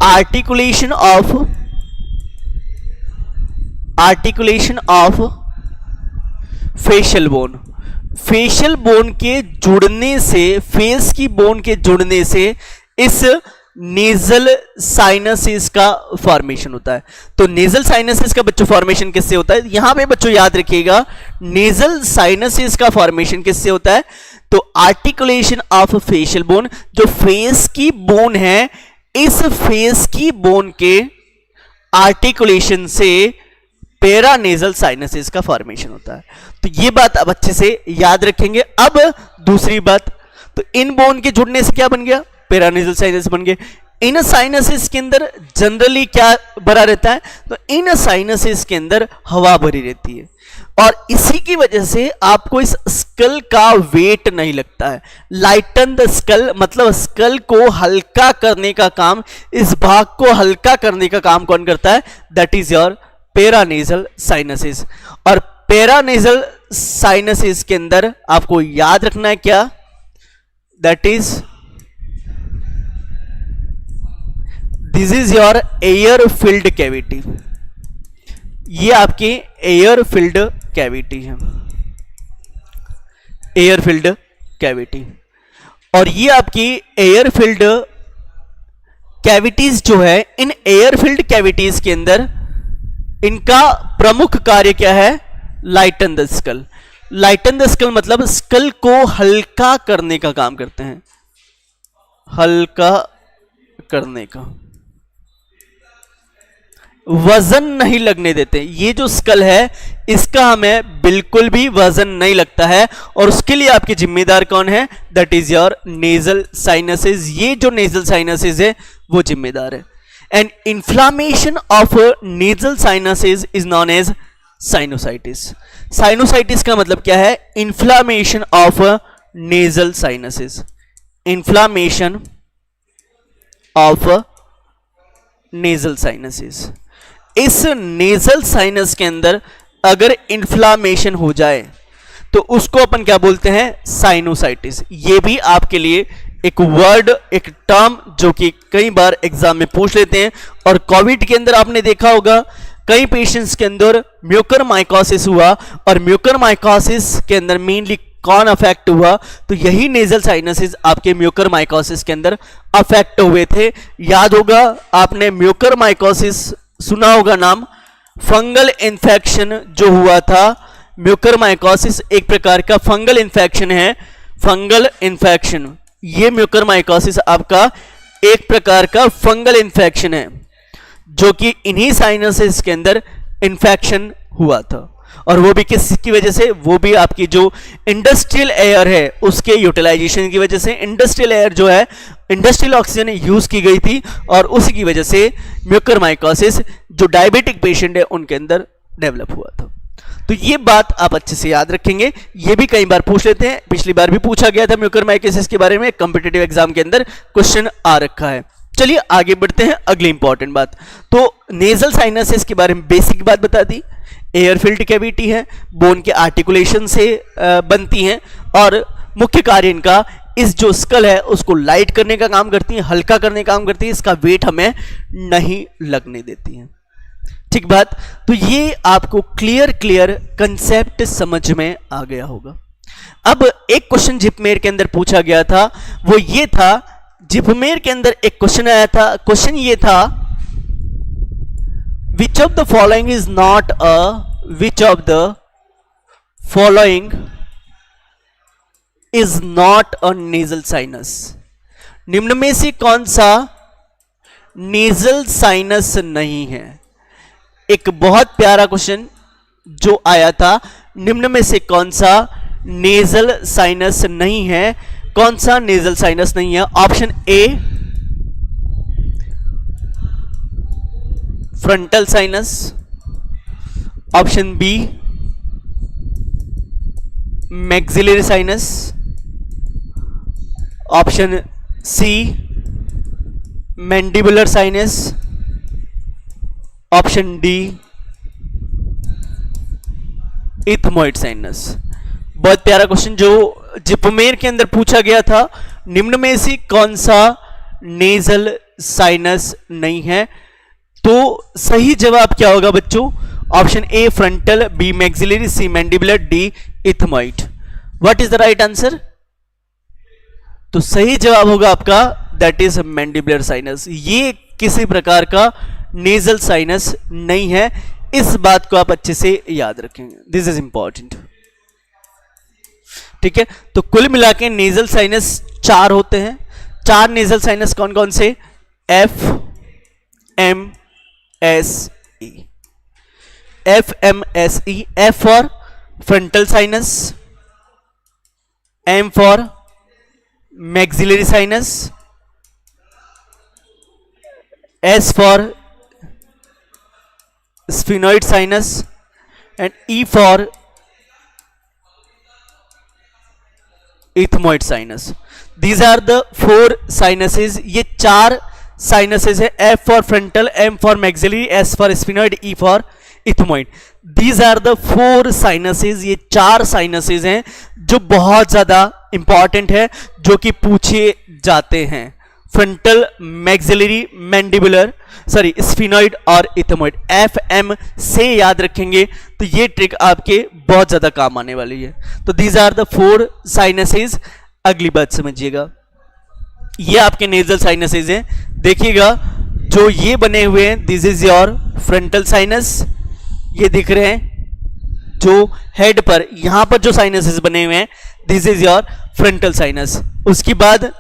articulation of facial bone. Facial bone के जुड़ने से, फेस की बोन के जुड़ने से इस नेजल साइनसेस का फॉर्मेशन होता है। तो नेजल साइनसेस का बच्चों फॉर्मेशन किससे होता है? यहां पे बच्चों याद रखिएगा, नेजल साइनसेस का फॉर्मेशन किससे होता है? तो आर्टिकुलेशन ऑफ फेशियल बोन, जो फेस की बोन है, इस फेस की बोन के आर्टिकुलेशन से पैरानेजल साइनसेस का फॉर्मेशन होता है। तो ये बात अब अच्छे से याद रखेंगे। अब दूसरी बात, तो इन बोन के जुड़ने से क्या बन गया? पैरानेजल साइनस बन गए। इन साइनसेस के अंदर जनरली क्या भरा रहता है? तो इन साइनसेस के अंदर हवा भरी रहती है। और इसी की वजह से आपको इस स्कल का वेट नहीं लगता है। लाइटन द स्कल मतलब स्कल को हल्का करने का काम, इस भाग को हल्का करने का काम कौन करता है? That is your paranasal sinuses. और पैरानेजल साइनसेस के अंदर आपको याद रखना है क्या? That is this is your air filled cavity. ये आपकी एयर फिल्ड कैविटी है, एयर फिल्ड कैविटी। और ये आपकी एयर फिल्ड कैविटीज जो है, इन एयर फिल्ड कैविटीज के अंदर इनका प्रमुख कार्य क्या है? Lighten the skull. Lighten the skull मतलब स्कल को हल्का करने का काम करते हैं, हल्का करने का, वजन नहीं लगने देते। ये जो स्कल है इसका हमें बिल्कुल भी वजन नहीं लगता है, और उसके लिए आपके जिम्मेदार कौन है? That is your nasal sinuses. ये जो नेजल साइनसेस है वो जिम्मेदार है। And inflammation of nasal sinuses is known as sinusitis. Sinusitis का मतलब क्या है? Inflammation of nasal sinuses, inflammation of nasal sinuses. इस नेजल साइनस के अंदर अगर इन्फ्लामेशन हो जाए तो उसको अपन क्या बोलते हैं? साइनोसाइटिस। ये भी आपके लिए एक वर्ड, एक टर्म जो कि कई बार एग्जाम में पूछ लेते हैं। और कोविड के अंदर आपने देखा होगा कई पेशेंट्स के अंदर म्यूकरमाइकोसिस हुआ, और म्यूकरमाइकोसिस के अंदर मेनली कौन अफेक्ट हुआ? तो यही नेजल साइनसेस आपके म्यूकरमाइकोसिस के अंदर अफेक्ट हुए थे। याद होगा आपने म्यूकरमाइकोसिस सुना होगा नाम, फंगल इन्फेक्शन जो हुआ था। म्यूकरमाइकोसिस एक प्रकार का फंगल इन्फेक्शन है, फंगल इन्फेक्शन। ये म्यूकरमाइकोसिस आपका एक प्रकार का फंगल इन्फेक्शन है जो कि इन्हीं साइनसेस के अंदर इन्फेक्शन हुआ था। और वो भी किसकी वजह से? वो भी आपकी जो इंडस्ट्रियल एयर है उसके यूटिलाइजेशन की वजह से। इंडस्ट्रियल एयर जो है, इंडस्ट्रियल ऑक्सीजन यूज की गई थी, और उसी की वजह से म्यूकरमाइकोसिस जो डायबिटिक पेशेंट है उनके अंदर डेवलप हुआ था। तो ये बात आप अच्छे से याद रखेंगे। ये भी कई बार पूछ लेते हैं, पिछली बार भी पूछा गया था म्यूकरमाइकोसिस के बारे में, कॉम्पिटिटिव एग्जाम के अंदर क्वेश्चन आ रखा है। चलिए आगे बढ़ते हैं, अगली इंपॉर्टेंट बात। तो नेजल साइनसेस के बारे में बेसिक बात बता दी। एयर फिल्ड कैविटी है, बोन के आर्टिकुलेशन से बनती हैं, और मुख्य कार्य इनका इस जो स्कल है उसको लाइट करने का काम करती है, हल्का करने का काम करती है, इसका वेट हमें नहीं लगने देती है। ठीक बात। तो ये आपको क्लियर कंसेप्ट समझ में आ गया होगा। अब एक क्वेश्चन जिपमेर के अंदर पूछा गया था, वो ये था, जिपमेर के अंदर एक क्वेश्चन आया था। क्वेश्चन ये था, which of the following is not a, which of the following is not a nasal sinus? निम्न में से कौन सा नेजल साइनस नहीं है? एक बहुत प्यारा क्वेश्चन जो आया था, निम्न में से कौन सा नेजल साइनस नहीं है? कौन सा नेजल साइनस नहीं है? Option A frontal sinus, option B maxillary sinus, option C mandibular sinus, option D ethmoid sinus. बहुत प्यारा क्वेश्चन जो जिपमेर के अंदर पूछा गया था, निम्न में से कौन सा नेजल साइनस नहीं है? तो सही जवाब क्या होगा बच्चों? Option A frontal, B maxillary, C mandibular, D ethmoid. What is the right answer? तो सही जवाब होगा आपका दैट इज मैंडिबुलर साइनस। ये किसी प्रकार का नेजल साइनस नहीं है, इस बात को आप अच्छे से याद रखेंगे, दिस इज इंपॉर्टेंट। ठीक है, तो कुल मिला के नेजल साइनस 4 होते हैं। 4 नेजल साइनस कौन कौन से? F M S E, F M S E. F for frontal sinus, M for maxillary sinus, S for sphenoid sinus, and E for ethmoid sinus. These are the 4 sinuses, ये 4 sinuses है, F for frontal, M for maxillary, S for sphenoid, E for ethmoid. These are the 4 sinuses, ये 4 sinuses हैं जो बहुत ज्यादा important है, जो कि पूछे जाते हैं। Frontal, maxillary, mandibular, sorry sphenoid और इथमोइड, FM से याद रखेंगे तो ये ट्रिक आपके बहुत ज्यादा काम आने वाली है। तो दीज आर द 4 साइनसेस। अगली बात समझिएगा, ये आपके नेजल साइनसेस हैं। देखिएगा जो ये बने हुए हैं, this is your frontal sinus, ये दिख रहे हैं जो हेड पर, यहां पर जो साइनसेस बने हुए हैं, this is your frontal sinus. उसके बाद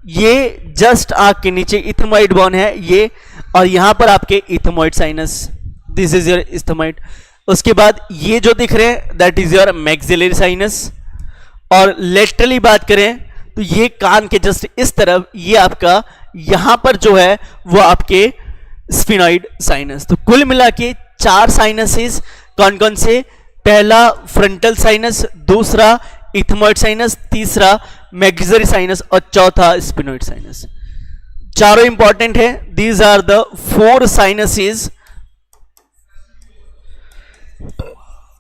ये जस्ट आंख के नीचे इथमोइड बोन है ये, और यहां पर आपके ethmoid sinus, this is your ethmoid. उसके बाद ये जो दिख रहे हैं that is your maxillary sinus. और लेटरली बात करें तो ये कान के जस्ट इस तरफ, ये आपका यहां पर जो है वो आपके स्फिनॉइड साइनस। तो कुल मिला के 4 साइनसेस कौन कौन से, पहला फ्रंटल साइनस, दूसरा इथमोइड साइनस, तीसरा मैक्सिलरी साइनस और चौथा स्फिनोइड साइनस। चारों इंपॉर्टेंट है। These are the 4 sinuses.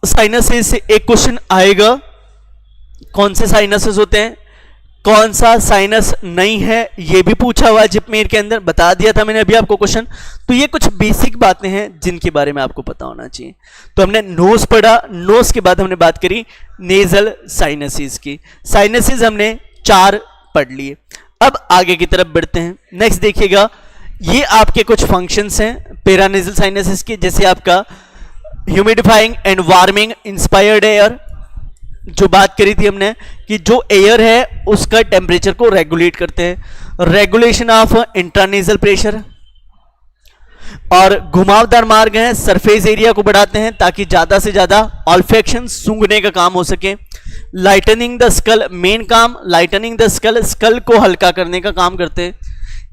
Sinuses से एक क्वेश्चन आएगा, कौन से साइनसेस होते हैं, कौन सा साइनस नहीं है, ये भी पूछा हुआ है जिपमेर के अंदर, बता दिया था मैंने अभी आपको क्वेश्चन। तो ये कुछ बेसिक बातें हैं जिनके बारे में आपको पता होना चाहिए। तो हमने नोज पढ़ा, नोज के बाद हमने बात करी नेजल साइनसेस की। साइनसेस हमने 4 पढ़ लिए। अब आगे की तरफ बढ़ते हैं। नेक्स्ट देखिएगा, ये आपके कुछ फंक्शंस हैं पेरानेजल साइनसेस के, जैसे आपका humidifying and warming inspired air, जो बात करी थी हमने कि जो एयर है उसका टेम्परेचर को रेगुलेट करते हैं, रेगुलेशन ऑफ इंट्रानेजल प्रेशर। और घुमावदार मार्ग है, सरफेस एरिया को बढ़ाते हैं ताकि ज्यादा से ज्यादा ऑल्फेक्शन, सूंघने का काम हो सके। लाइटनिंग द स्कल, मेन काम लाइटनिंग द स्कल, स्कल को हल्का करने का काम करते हैं।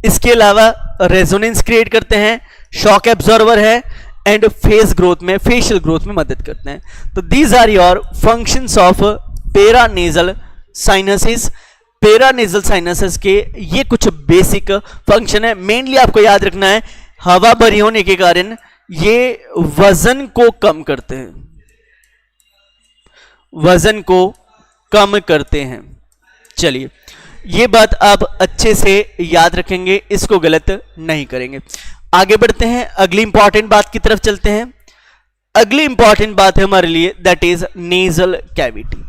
इसके अलावा रेजोनेंस क्रिएट करते हैं, शॉक एब्जॉर्वर है, एंड फेस ग्रोथ में, फेशियल ग्रोथ में मदद करते हैं। तो these are your functions of paranasal sinuses. Paranasal sinuses के ये कुछ बेसिक फंक्शन है। मेनली आपको याद रखना है, हवा भरी होने के कारण ये वजन को कम करते हैं, वजन को कम करते हैं। चलिए ये बात आप अच्छे से याद रखेंगे, इसको गलत नहीं करेंगे। आगे बढ़ते हैं, अगली इंपॉर्टेंट बात की तरफ चलते हैं। अगली इंपॉर्टेंट बात है हमारे लिए, दैट इज नेजल कैविटी।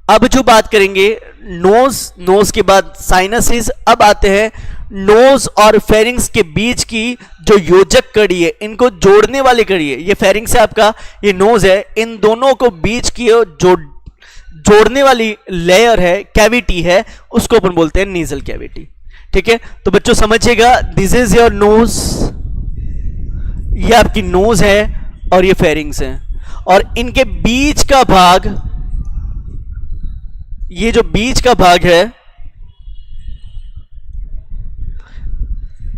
अब जो बात करेंगे नोज, नोज के बाद साइनसेस, अब आते हैं नोज और फेरिंग्स के बीच की जो योजक कड़ी है, इनको जोड़ने वाली कड़ी है। ये फेरिंग्स है आपका, ये नोज है, इन दोनों को बीच की जो जोड़ने वाली लेयर है, कैविटी है, उसको अपन बोलते हैं नेजल कैविटी। ठीक है, तो बच्चों समझिएगा, दिस इज योर नोज, ये आपकी नोज है और ये फेरिंग्स है, और इनके बीच का भाग, ये जो बीच का भाग है,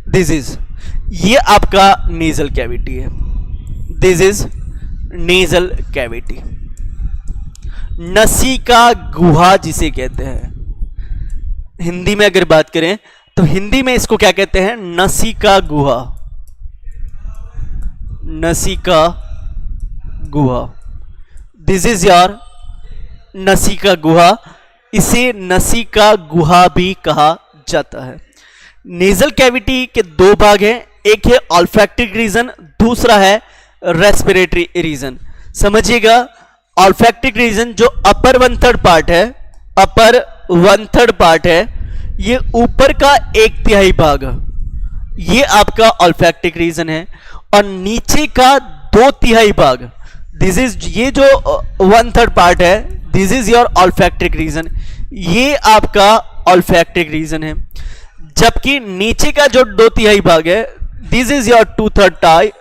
दिस इज, ये आपका नेजल कैविटी है। दिस इज नेजल कैविटी, नसिका गुहा जिसे कहते हैं। हिंदी में अगर बात करें तो हिंदी में इसको क्या कहते हैं, नसिका गुहा, नसिका गुहा। दिस इज योर नसिका गुहा, इसे नसिका गुहा भी कहा जाता है। नेजल कैविटी के 2 भाग हैं, एक है ऑल्फैक्टिक रीजन, दूसरा है रेस्पिरेटरी रीजन। समझिएगा, ऑल्फैक्टिक रीजन जो अपर 1/3 पार्ट है, अपर 1/3 पार्ट है, ये ऊपर का 1/3 भाग, ये आपका ऑल्फैक्टिक रीजन है, और नीचे का 2/3 भाग, दिस इज, ये जो 1/3 पार्ट है, दिस इज योर ऑल्फैक्टिक रीजन, ये आपका ऑल्फैक्टिक रीजन है। जबकि नीचे का जो 2/3 भाग है, this is your 2/3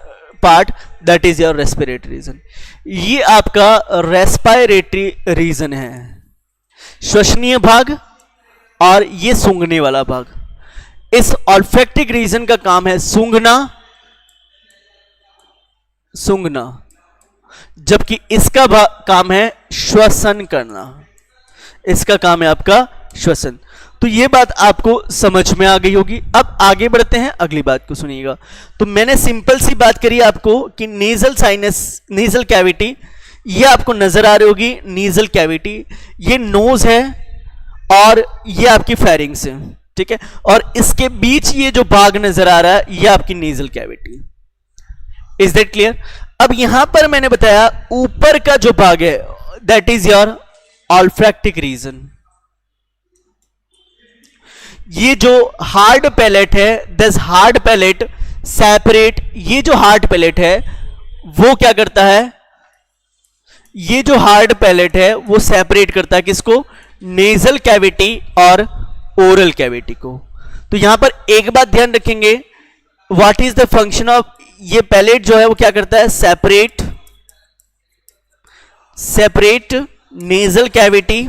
part, that is your respiratory reason, ये आपका रेस्पिरेटरी रीजन है, श्वसनीय भाग, और ये सूंघने वाला भाग। इस ऑल्फैक्टिक रीजन का काम है सूंघना, सूंघना, जबकि इसका काम है श्वसन करना। इसका काम है आपका श्वसन। तो ये बात आपको समझ में आ गई होगी। अब आगे बढ़ते हैं, अगली बात को सुनिएगा। तो मैंने सिंपल सी बात करी आपको कि नेजल साइनस, नेजल कैविटी, ये आपको नजर आ रही होगी नेजल कैविटी, ये नोज है और ये आपकी फेरिंग्स है, ठीक है, और इसके बीच ये जो भाग नजर आ रहा है ये आपकी nasal cavity. Is that clear? अब यहां पर मैंने बताया ऊपर का जो भाग है दैट इज योर ऑल्फैक्टिक रीजन। ये जो हार्ड पैलेट है, दिस हार्ड पैलेट सेपरेट, ये जो हार्ड पैलेट है वो क्या करता है, ये जो हार्ड पैलेट है वो सेपरेट करता है किसको, नेजल कैविटी और ओरल कैविटी को। तो यहां पर एक बात ध्यान रखेंगे, what is the function of, ये पैलेट जो है वो क्या करता है, separate nasal cavity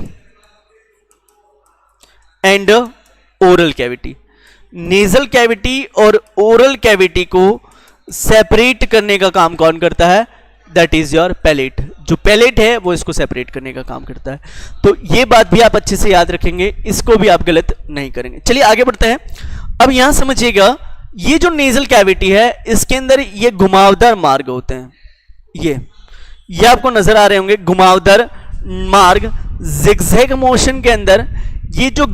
and oral cavity. Nasal cavity और ओरल कैविटी को सेपरेट करने का काम कौन करता है, दैट इज योर पैलेट। जो पैलेट है वो इसको सेपरेट करने का काम करता है। तो ये बात भी आप अच्छे से याद रखेंगे, इसको भी आप गलत नहीं करेंगे। चलिए आगे बढ़ते हैं। अब यहां समझिएगा, ये जो नेजल कैविटी है इसके अंदर ये घुमावदार मार्ग होते हैं, ये आपको नजर आ रहे होंगे घुमावदार मार्ग। जिगजैग मोशन के अंदर ये जो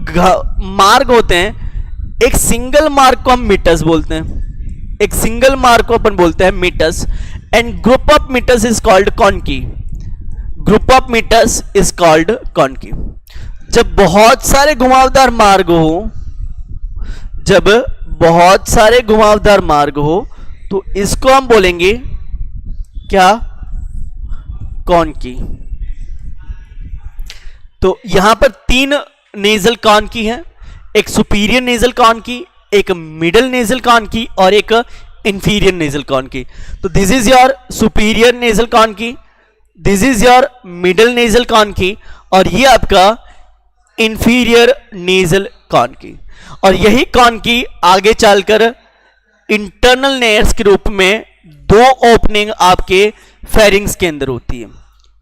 मार्ग होते हैं, एक सिंगल मार्ग को हम मीटर्स बोलते हैं, एक सिंगल मार्ग को अपन बोलते हैं meatus, and group of meatus is called conchae. Group of meatus is called conchae. जब बहुत सारे घुमावदार मार्ग हो, जब बहुत सारे घुमावदार मार्ग हो तो इसको हम बोलेंगे क्या, कॉन्की। तो यहां पर तीन नेजल कॉन्की हैं, एक सुपीरियर नेजल कॉन्की, एक मिडल नेजल कॉन्की और एक इंफीरियर नेजल कॉन्की। तो this is your superior nasal conchae, this is your middle nasal conchae और ये आपका इंफीरियर नेजल कॉन्की। और यही कॉन्की आगे चलकर इंटरनल नेयर्स के रूप में दो ओपनिंग आपके फेरिंग्स के अंदर होती है,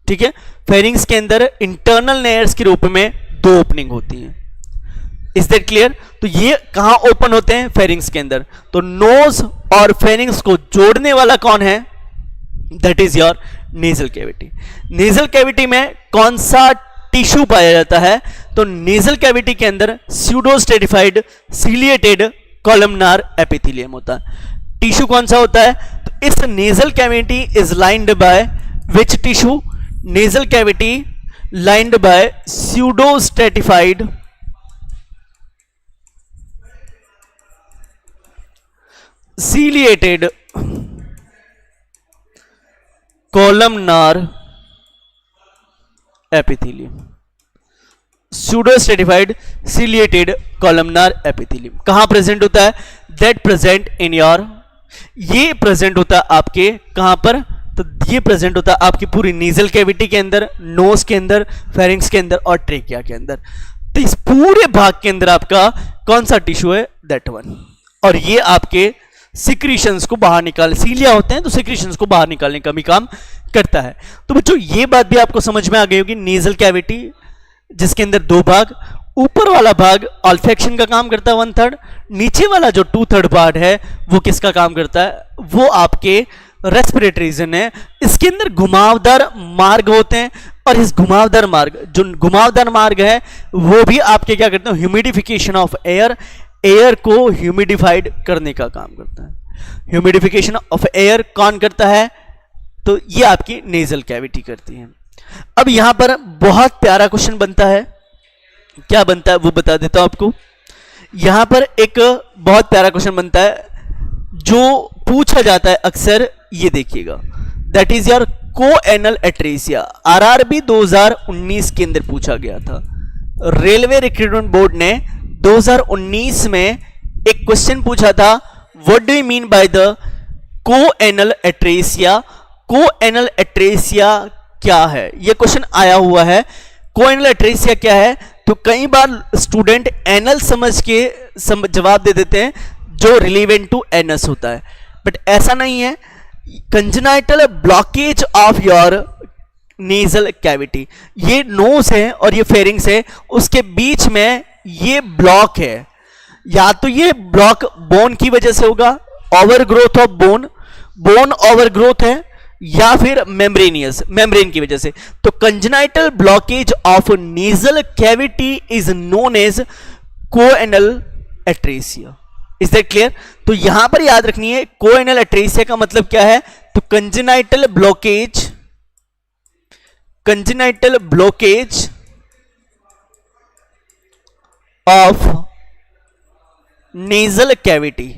ठीक है, फेरिंग्स के अंदर इंटरनल नेयर्स के रूप में दो ओपनिंग होती है। Is that clear? तो ये कहां ओपन होते हैं, फेरिंग्स के अंदर। तो नोज और फेरिंग्स को जोड़ने वाला कौन है, that is your nasal cavity. Nasal cavity में कौन सा टिश्यू पाया जाता है, तो नेजल कैविटी के अंदर स्यूडोस्टेटिफाइड सिलिएटेड कॉलमनार एपिथेलियम होता है। टिश्यू कौन सा होता है, तो इस nasal cavity is lined by which tissue, nasal cavity lined by pseudostratified ciliated columnar epithelium, pseudostratified ciliated columnar epithelium कहां प्रेजेंट होता है, that present in your, ये प्रेजेंट होता है आपके कहां पर, तो ये प्रेजेंट होता है आपकी पूरी नेजल कैविटी के अंदर, नोज के अंदर, फेरिंग्स के अंदर और ट्रेकिया के अंदर। तो इस पूरे भाग के अंदर आपका कौन सा टिश्यू है, दैट वन। और ये आपके सिक्रीशंस को बाहर निकाल, सीलिया होते हैं तो सिक्रीशंस को बाहर निकालने का भी काम करता है। तो बच्चों ये बात भी आपको समझ में आ गई होगी, नेजल कैविटी जिसके अंदर दो भाग, ऊपर वाला भाग ऑल्फैक्शन का काम करता है 1/3, नीचे वाला जो 2/3 पार्ट है वो किसका काम करता है, वो आपके रेस्पिरेटरी रीजन है। इसके अंदर घुमावदार मार्ग होते हैं और इस घुमावदार मार्ग, जो घुमावदार मार्ग है वो भी आपके क्या करते हैं, ह्यूमिडिफिकेशन ऑफ एयर, एयर को ह्यूमिडिफाइड करने का काम करता है। ह्यूमिडिफिकेशन ऑफ एयर कौन करता है, तो ये आपकी नेजल कैविटी करती है। अब यहां पर बहुत प्यारा क्वेश्चन बनता है, क्या बनता है वो बता देता हूं आपको। यहां पर एक बहुत प्यारा क्वेश्चन बनता है जो पूछा जाता है अक्सर, ये देखिएगा, that is your choanal atresia. RRB 2019 के अंदर पूछा गया था। रेलवे रिक्रूटमेंट बोर्ड ने 2019 में एक क्वेश्चन पूछा था, what do you mean by the choanal atresia. Choanal atresia क्या है, यह क्वेश्चन आया हुआ है। कोएनल एट्रेसिया क्या है, तो कई बार स्टूडेंट एनल समझ के जवाब दे देते हैं जो रिलेवेंट टू एनस होता है, बट ऐसा नहीं है। Congenital blockage of your nasal cavity. ये नोज है और ये फेरिंग्स है, उसके बीच में ये ब्लॉक है। या तो ये ब्लॉक बोन की वजह से होगा, overgrowth of bone, bone overgrowth है, या फिर मेम्ब्रेन की वजह से। तो congenital blockage of nasal cavity is known as choanal atresia. Is that clear? तो यहां पर याद रखनी है, कोएनल एट्रेसिया का मतलब क्या है? तो congenital blockage of nasal cavity.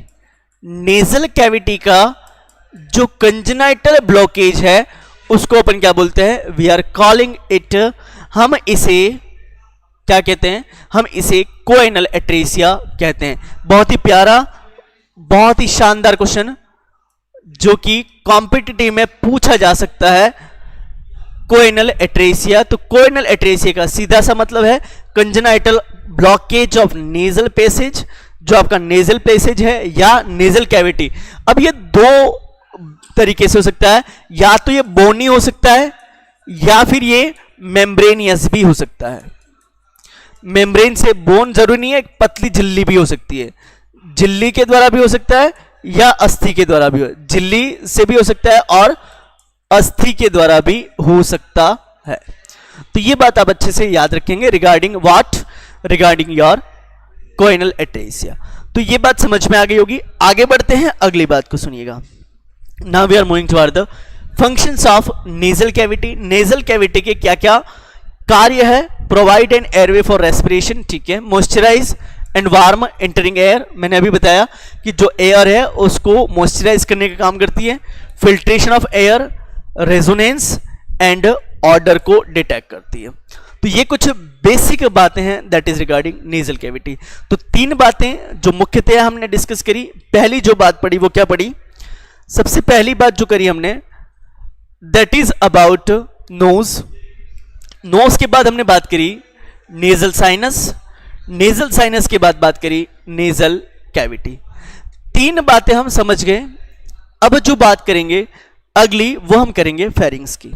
Nasal cavity का जो कंजेनाइटल ब्लॉकेज है उसको अपन क्या बोलते हैं? वी आर कॉलिंग इट, हम इसे क्या कहते हैं? हम इसे कोएनल एट्रेसिया कहते हैं। बहुत ही प्यारा, बहुत ही शानदार क्वेश्चन जो कि कॉम्पिटिटिव में पूछा जा सकता है। कोएनल एट्रेसिया, तो कोएनल एट्रेसिया का सीधा सा मतलब है congenital blockage of nasal passage, जो आपका नेजल पैसेज है या नेजल कैविटी। अब ये दो तरीके से हो सकता है, या तो ये बोनी हो सकता है या फिर ये मेम्ब्रेनियस भी हो सकता है। मेम्ब्रेन से बोन जरूरी नहीं है, एक पतली झिल्ली भी हो सकती है। झिल्ली के द्वारा भी हो सकता है या अस्थि के द्वारा भी हो, झिल्ली से भी हो सकता है और अस्थि के द्वारा भी हो सकता है। तो ये बात आप अच्छे से याद रखेंगे regarding what, regarding your choanal atresia. तो ये बात समझ में आ गई होगी। आगे बढ़ते हैं, अगली बात को सुनिएगा। Now we are moving toward the functions of nasal cavity. Nasal cavity के क्या क्या कार्य है? Provide an airway for respiration, ठीक है, moisturise and warm entering air, मैंने अभी बताया कि जो एयर है उसको मॉइस्चराइज करने का काम करती है। Filtration of air, resonance and order को डिटेक्ट करती है। तो ये कुछ बेसिक बातें हैं that is regarding nasal cavity. तो तीन बातें जो मुख्यतः हमने डिस्कस करी। पहली जो बात पड़ी वो क्या पड़ी? सबसे पहली बात जो करी हमने that is about nose. Nose के बाद हमने बात करी नेजल साइनस, नेजल साइनस के बाद बात करी नेजल कैविटी। तीन बातें हम समझ गए। अब जो बात करेंगे अगली वो हम करेंगे फेरिंग्स की।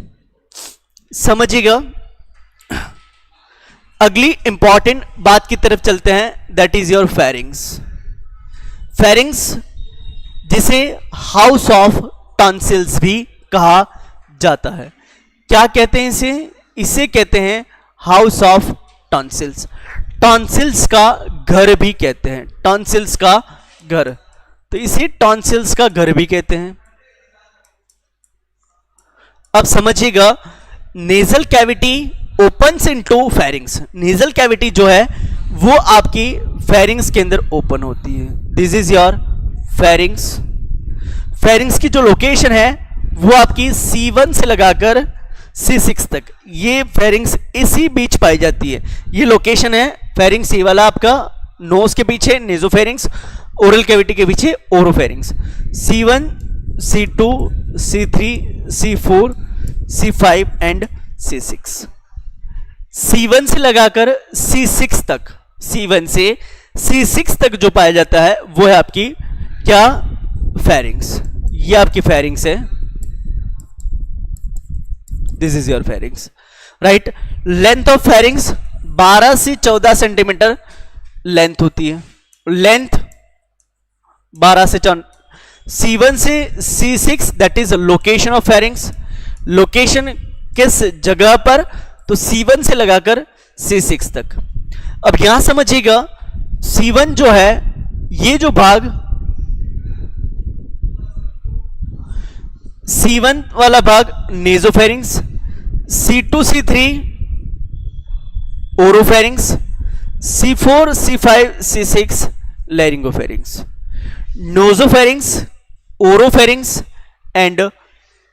समझिएगा, अगली इंपॉर्टेंट बात की तरफ चलते हैं, that is your pharynx. Pharynx जिसे हाउस ऑफ टॉन्सिल्स भी कहा जाता है। क्या कहते हैं इसे? इसे कहते हैं हाउस ऑफ टॉन्सिल्स। टॉन्सिल्स का घर भी कहते हैं, टॉन्सिल्स का घर। तो इसे टॉन्सिल्स का घर भी कहते हैं। अब समझिएगा, nasal cavity opens into pharynx. Nasal cavity जो है वो आपकी फेरिंग्स के अंदर ओपन होती है। This is your pharynx. Pharynx की जो लोकेशन है वो आपकी C1 से लगाकर C6 तक, ये फेरिंग्स इसी बीच पाई जाती है। ये लोकेशन है फेरिंग्स, ये वाला आपका नोज के पीछे नेजोफेरिंग्स, ओरल कैविटी के पीछे oropharynx. C1, C2, C3, C4, C5 and C6। C1 से लगाकर C6 तक, C1 से C6 तक जो पाया जाता है वो है आपकी क्या? फेरिंग्स। ये आपकी फेरिंग्स है। This is your pharynx, right. Length of pharynx 12 से 14 सेंटीमीटर लेंथ होती है। लेंथ 12 से 14। C1 से C6 that is location of pharynx. Location किस जगह पर? तो C1 से लगाकर C6 तक। अब यहां समझिएगा, C1 जो है ये जो भाग C1 वाला भाग nasopharynx, C2, C3 oropharynx, C4, C5, C6 laryngopharynx. Nasopharynx, oropharynx and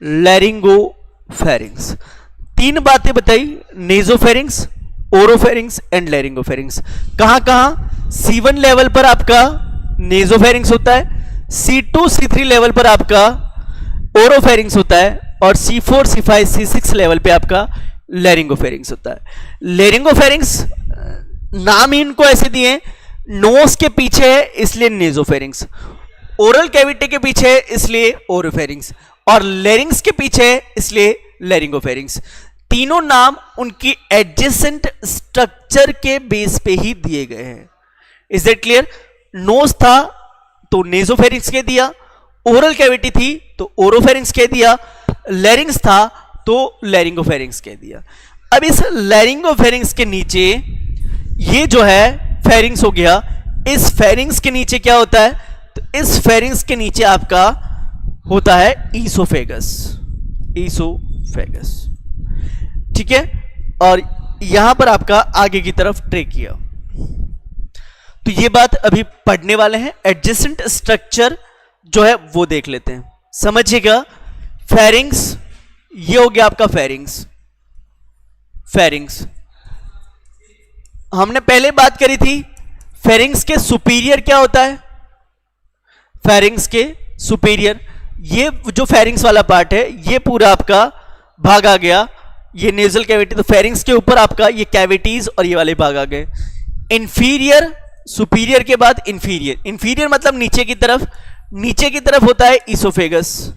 laryngopharynx. तीन बातें बताई, नेजोफेरिंग्स, ओरोफेरिंग्स एंड लैरिंगोफेरिंग्स। कहां कहां? C1 लेवल पर आपका नेजोफेरिंग्स होता है, C2, C3 लेवल पर आपका ओरोफेरिंग्स होता है और C4, C5, C6 लेवल पे आपका लैरिंगोफेरिंग्स होता है। लैरिंगोफेरिंग्स नाम ही इनको ऐसे दिए, नोज के पीछे है इसलिए नेजोफेरिंग्स, ओरल कैविटी के पीछे है इसलिए ओरोफेरिंग्स, और लैरिंग्स के पीछे है इसलिए लैरिंगोफेरिंग्स। तीनों नाम उनकी एडजेसेंट स्ट्रक्चर के बेस पे ही दिए गए हैं। Is that clear? नोज था तो नेजोफेरिंक्स कह दिया, ओरल कैविटी थी तो ओरोफेरिंक्स कह दिया, लैरिंग्स था तो लैरिंगोफेरिंक्स कह दिया। अब इस लैरिंगोफेरिंक्स के नीचे ये जो है फेरिंग्स हो गया, इस फेरिंग्स के नीचे क्या होता है? तो इस फेरिंग्स के नीचे आपका होता है ईसोफेगस, ईसोफेगस, ठीक है। और यहां पर आपका आगे की तरफ ट्रेकिया। तो ये बात अभी पढ़ने वाले हैं। एडजेसेंट स्ट्रक्चर जो है वो देख लेते हैं, समझिएगा। फेरिंग्स, ये हो गया आपका फेरिंग्स। फेरिंग्स हमने पहले बात करी थी, फेरिंग्स के सुपीरियर क्या होता है? फेरिंग्स के सुपीरियर, ये जो फेरिंग्स वाला पार्ट है ये पूरा आपका भाग आ गया, ये नेजल कैविटी। तो फेरिंग्स के ऊपर आपका ये कैविटीज और ये वाले भाग आ गए। इंफीरियर, सुपीरियर के बाद इंफीरियर। इंफीरियर मतलब नीचे की तरफ, नीचे की तरफ होता है ईसोफेगस।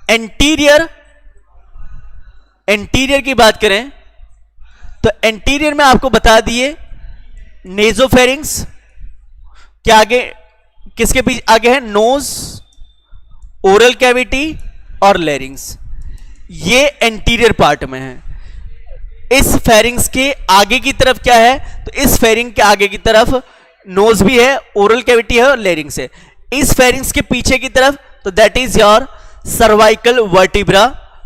एंटीरियर, एंटीरियर की बात करें तो एंटीरियर में आपको बता दिए नेजोफेरिंग्स के आगे, किसके पीछे आगे है? नोज, ओरल कैविटी और लैरिंग्स, ये एंटीरियर पार्ट में है। इस फेरिंग्स के आगे की तरफ क्या है? तो इस फेरिंग के आगे की तरफ नोज भी है, ओरल कैविटी है और लैरिंग्स है। इस फेरिंग्स के पीछे की तरफ तो that is your cervical vertebra,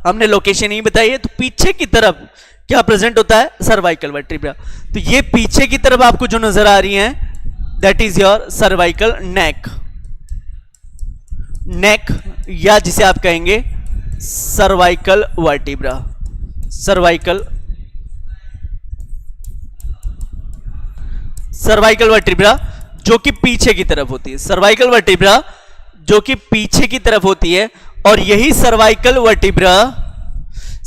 हमने लोकेशन ही बताई है। तो पीछे की तरफ क्या प्रेजेंट होता है? Cervical vertebra. तो ये पीछे की तरफ आपको जो नजर आ रही है दैट इज योर सर्वाइकल नेक, नेक, या जिसे आप कहेंगे cervical vertebra, cervical, cervical vertebra जो कि पीछे की तरफ होती है। सर्वाइकल वर्टिब्रा जो कि पीछे की तरफ होती है, और यही सर्वाइकल वर्टिब्रा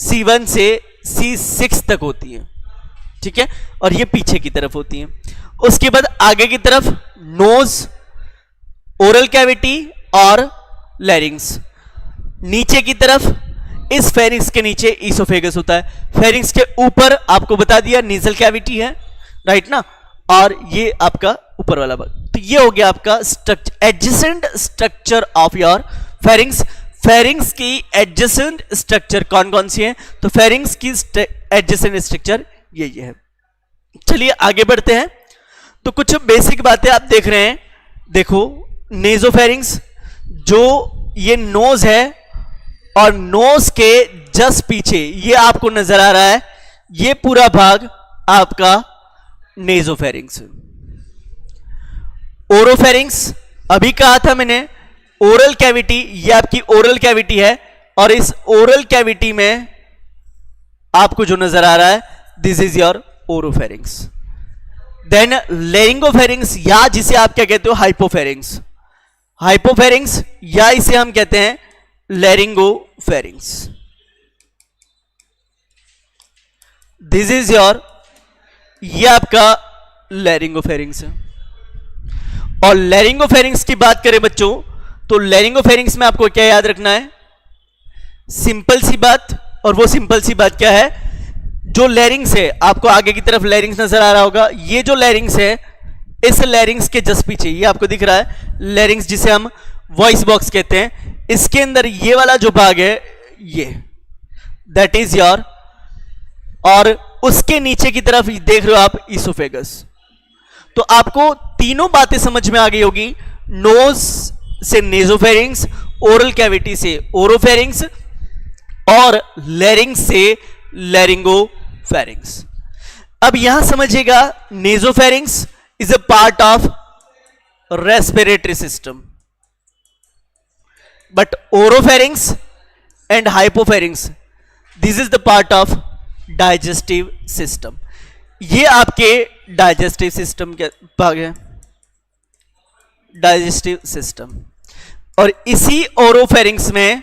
C1 से C6 तक होती है, ठीक है। और ये पीछे की तरफ होती है। उसके बाद आगे की तरफ नोज, ओरल कैविटी और लैरिंग्स। नीचे की तरफ इस फेरिंग्स के नीचे ईसोफेगस होता है। फेरिंग्स के ऊपर आपको बता दिया नीजल कैविटी है, राइट ना, और ये आपका ऊपर वाला भाग। तो ये हो गया आपका structure, adjacent structure of your pharynx. Pharynx की एडजेसेंट स्ट्रक्चर कौन कौन सी है? तो फेरिंग्स की एडजेसेंट स्ट्रक्चर ये है। चलिए आगे बढ़ते हैं। तो कुछ बेसिक बातें आप देख रहे हैं, देखो नेजोफेरिंग्स, जो ये नोज है और नोज के जस्ट पीछे ये आपको नजर आ रहा है, ये पूरा भाग आपका नेजोफेरिंग्स। ओरोफेरिंग्स, अभी कहा था मैंने, ओरल कैविटी, ये आपकी ओरल कैविटी है, और इस ओरल कैविटी में आपको जो नजर आ रहा है this is your oropharynx. Then laryngopharynx, या जिसे आप क्या कहते हो? हाइपोफेरिंग्स, हाइपोफेरिंग्स, या इसे हम कहते हैं लैरिंगोफेरिंग्स। दिस इज योर, ये आपका लैरिंगोफेरिंग्स है। और लैरिंगोफेरिंग्स की बात करें बच्चों, तो लैरिंगोफेरिंग्स में आपको क्या याद रखना है? सिंपल सी बात, और वो सिंपल सी बात क्या है? जो लैरिंग्स है, आपको आगे की तरफ लैरिंग्स नजर आ रहा होगा, ये जो लैरिंग्स है, इस लैरिंग्स के जस्ट पीछे ये आपको दिख रहा है लैरिंग्स, जिसे हम वॉइस बॉक्स कहते हैं। इसके अंदर ये वाला जो भाग है ये दैट इज योर, और उसके नीचे की तरफ देख रहे हो आप ईसोफेगस। तो आपको तीनों बातें समझ में आ गई होगी, नोज से नेजोफेरिंग्स, ओरल कैविटी से ओरोफेरिंग्स, और लैरिंग्स से लैरिंगोफेरिंग्स। अब यहां समझिएगा, nasopharynx is a part of respiratory system, but oropharynx and hypopharynx this is the part of digestive system. ये आपके डाइजेस्टिव सिस्टम के भाग है, डाइजेस्टिव सिस्टम। और इसी ओरोफेरिंग्स में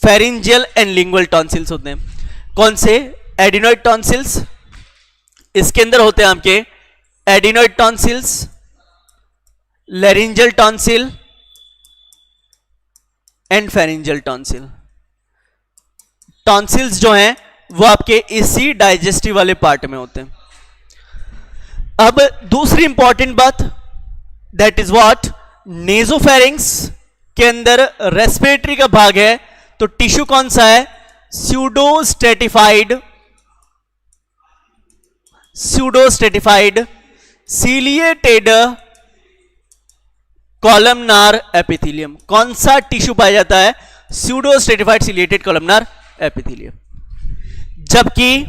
फेरिंजियल एंड लिंगुअल टॉन्सिल्स होते हैं। कौन से? एडिनोइड टॉन्सिल्स, इसके अंदर होते हैं आपके adenoid tonsils, laryngeal tonsil and pharyngeal tonsil. Tonsils जो हैं वो आपके इसी डाइजेस्टिव वाले पार्ट में होते हैं। अब दूसरी इंपॉर्टेंट बात, दैट इज व्हाट, नेजोफेरिंग्स के अंदर रेस्पिरेटरी का भाग है, तो टिश्यू कौन सा है, स्यूडोस्ट्रेटिफाइड सीलिएटेड कॉलमनार एपिथेलियम। कौन सा टिश्यू पाया जाता है, स्यूडोस्ट्रेटिफाइड सीलिएटेड कॉलमनार एपिथेलियम। जबकि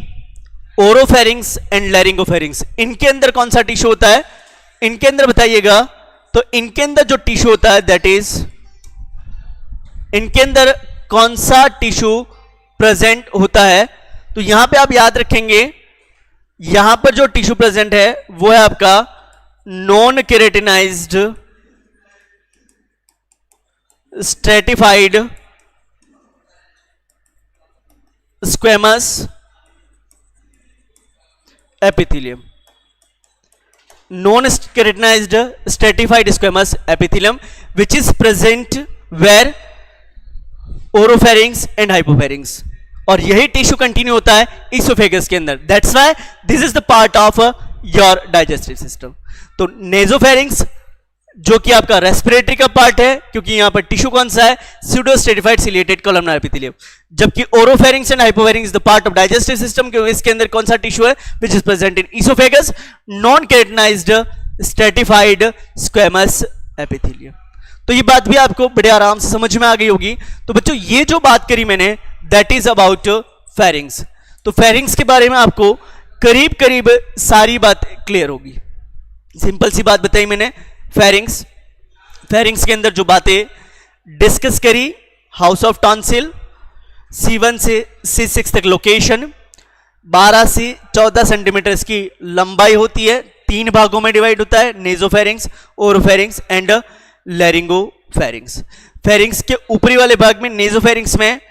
ओरोफेरिंग्स एंड लैरिंगोफेरिंग्स, इनके अंदर कौन सा टिश्यू होता है, इनके अंदर बताइएगा, तो इनके अंदर जो टिश्यू होता है दैट इज, इनके अंदर कौन सा टिश्यू प्रेजेंट होता है, तो यहां पे आप याद रखेंगे, यहां पर जो टिश्यू प्रेजेंट है वो है आपका non keratinized stratified squamous epithelium, non keratinized stratified squamous epithelium which is present where, oropharynx and hypopharynx, और यही टिश्यू कंटिन्यू होता है इसोफेगस के अंदर। That's why this is the part of your digestive system. तो नेजोफेरिंग्स जो कि आपका रेस्पिरेटरी का पार्ट है, क्योंकि यहां पर टिश्यू कौन सा है, स्यूडोस्ट्रेटिफाइड सीलिएटेड कॉलमनार एपिथेलियम। जबकि oropharynx and hypopharynx is the part of digestive system, क्योंकि इसके अंदर कौन सा टिश्यू है, which is present in oesophagus, non keratinized stratified squamous epithelium. तो ये बात भी आपको बड़े आराम से समझ में आ गई होगी। तो बच्चों ये जो बात करी मैंने दैट इज अबाउट फेरिंग्स। तो फेरिंग्स के बारे में आपको करीब करीब सारी बात क्लियर होगी। सिंपल सी बात बताई मैंने, फेरिंग्स के अंदर जो बातें डिस्कस करी, हाउस ऑफ टॉन्सिल, C1 से C6 तक लोकेशन, 12 से 14 सेंटीमीटर इसकी लंबाई होती है, 3 भागों में डिवाइड होता है, नेजोफेरिंग्स, ओरोफेरिंग्स एंड लैरिंगोफेरिंग्स। फेरिंग्स के ऊपरी वाले भाग में, नेजोफेरिंग्स में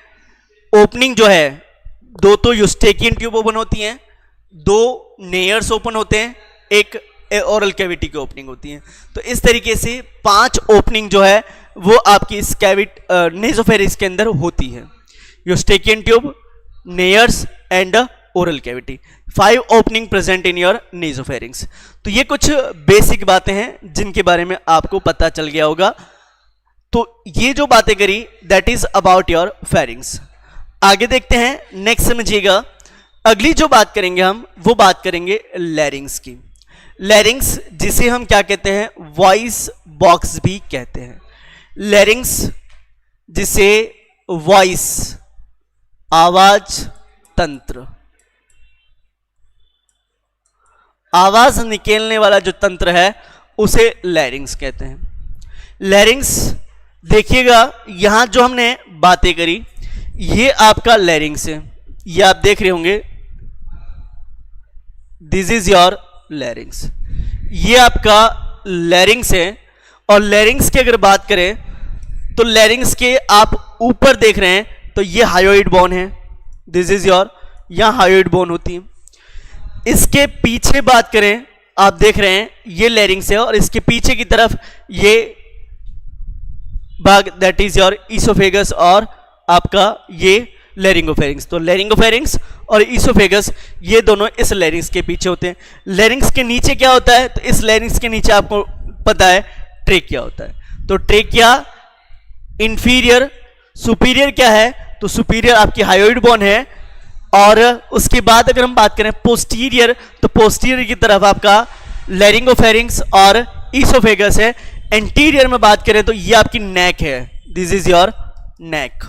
ओपनिंग जो है, 2 तो यूस्टेकियन ट्यूब ओपन होती हैं, 2 नेयर्स ओपन होते हैं, एक ओरल कैविटी की ओपनिंग होती है। तो इस तरीके से 5 ओपनिंग जो है वो आपकी इस नेजोफेरिंग्स के अंदर होती है, Eustachian tube, नेयर्स and oral cavity, 5 opening present in your nasopharynx. तो ये कुछ बेसिक बातें हैं जिनके बारे में आपको पता चल गया होगा। तो ये जो बातें करी that is about your pharynx. आगे देखते हैं, नेक्स्ट समझिएगा, अगली जो बात करेंगे हम वो बात करेंगे लैरिंग्स की। लैरिंग्स जिसे हम क्या कहते हैं, वॉइस बॉक्स भी कहते हैं। लैरिंग्स जिसे वॉइस, आवाज तंत्र, आवाज निकालने वाला जो तंत्र है उसे लैरिंग्स कहते हैं। लैरिंग्स देखिएगा, यहां जो हमने बातें करी ये आपका लैरिंग्स है, ये आप देख रहे होंगे, दिस इज योर लैरिंग्स, ये आपका लैरिंग्स है। और लैरिंग्स की अगर बात करें तो लैरिंग्स के आप ऊपर देख रहे हैं तो ये हायोइड बोन है, दिस इज योर, यहां हायोइड बोन होती है। इसके पीछे बात करें, आप देख रहे हैं ये लैरिंग्स है, और इसके पीछे की तरफ ये भाग दैट इज योर इसोफेगस और आपका ये लैरिंगोफेरिंग्स। तो लैरिंगोफेरिंग्स और इसोफेगस ये दोनों इस लैरिंग्स के पीछे होते हैं। लैरिंग्स के नीचे क्या होता है, तो इस लैरिंग्स के नीचे आपको पता है ट्रेकिया होता है। तो ट्रेकिया इंफीरियर, सुपीरियर क्या है, तो सुपीरियर आपकी हायोइड बोन है। और उसके बाद अगर हम बात करें पोस्टीरियर, तो पोस्टीरियर की तरफ आपका लैरिंगोफेरिंग्स और इसोफेगस है। एंटीरियर में बात करें तो ये आपकी नेक है, this is your neck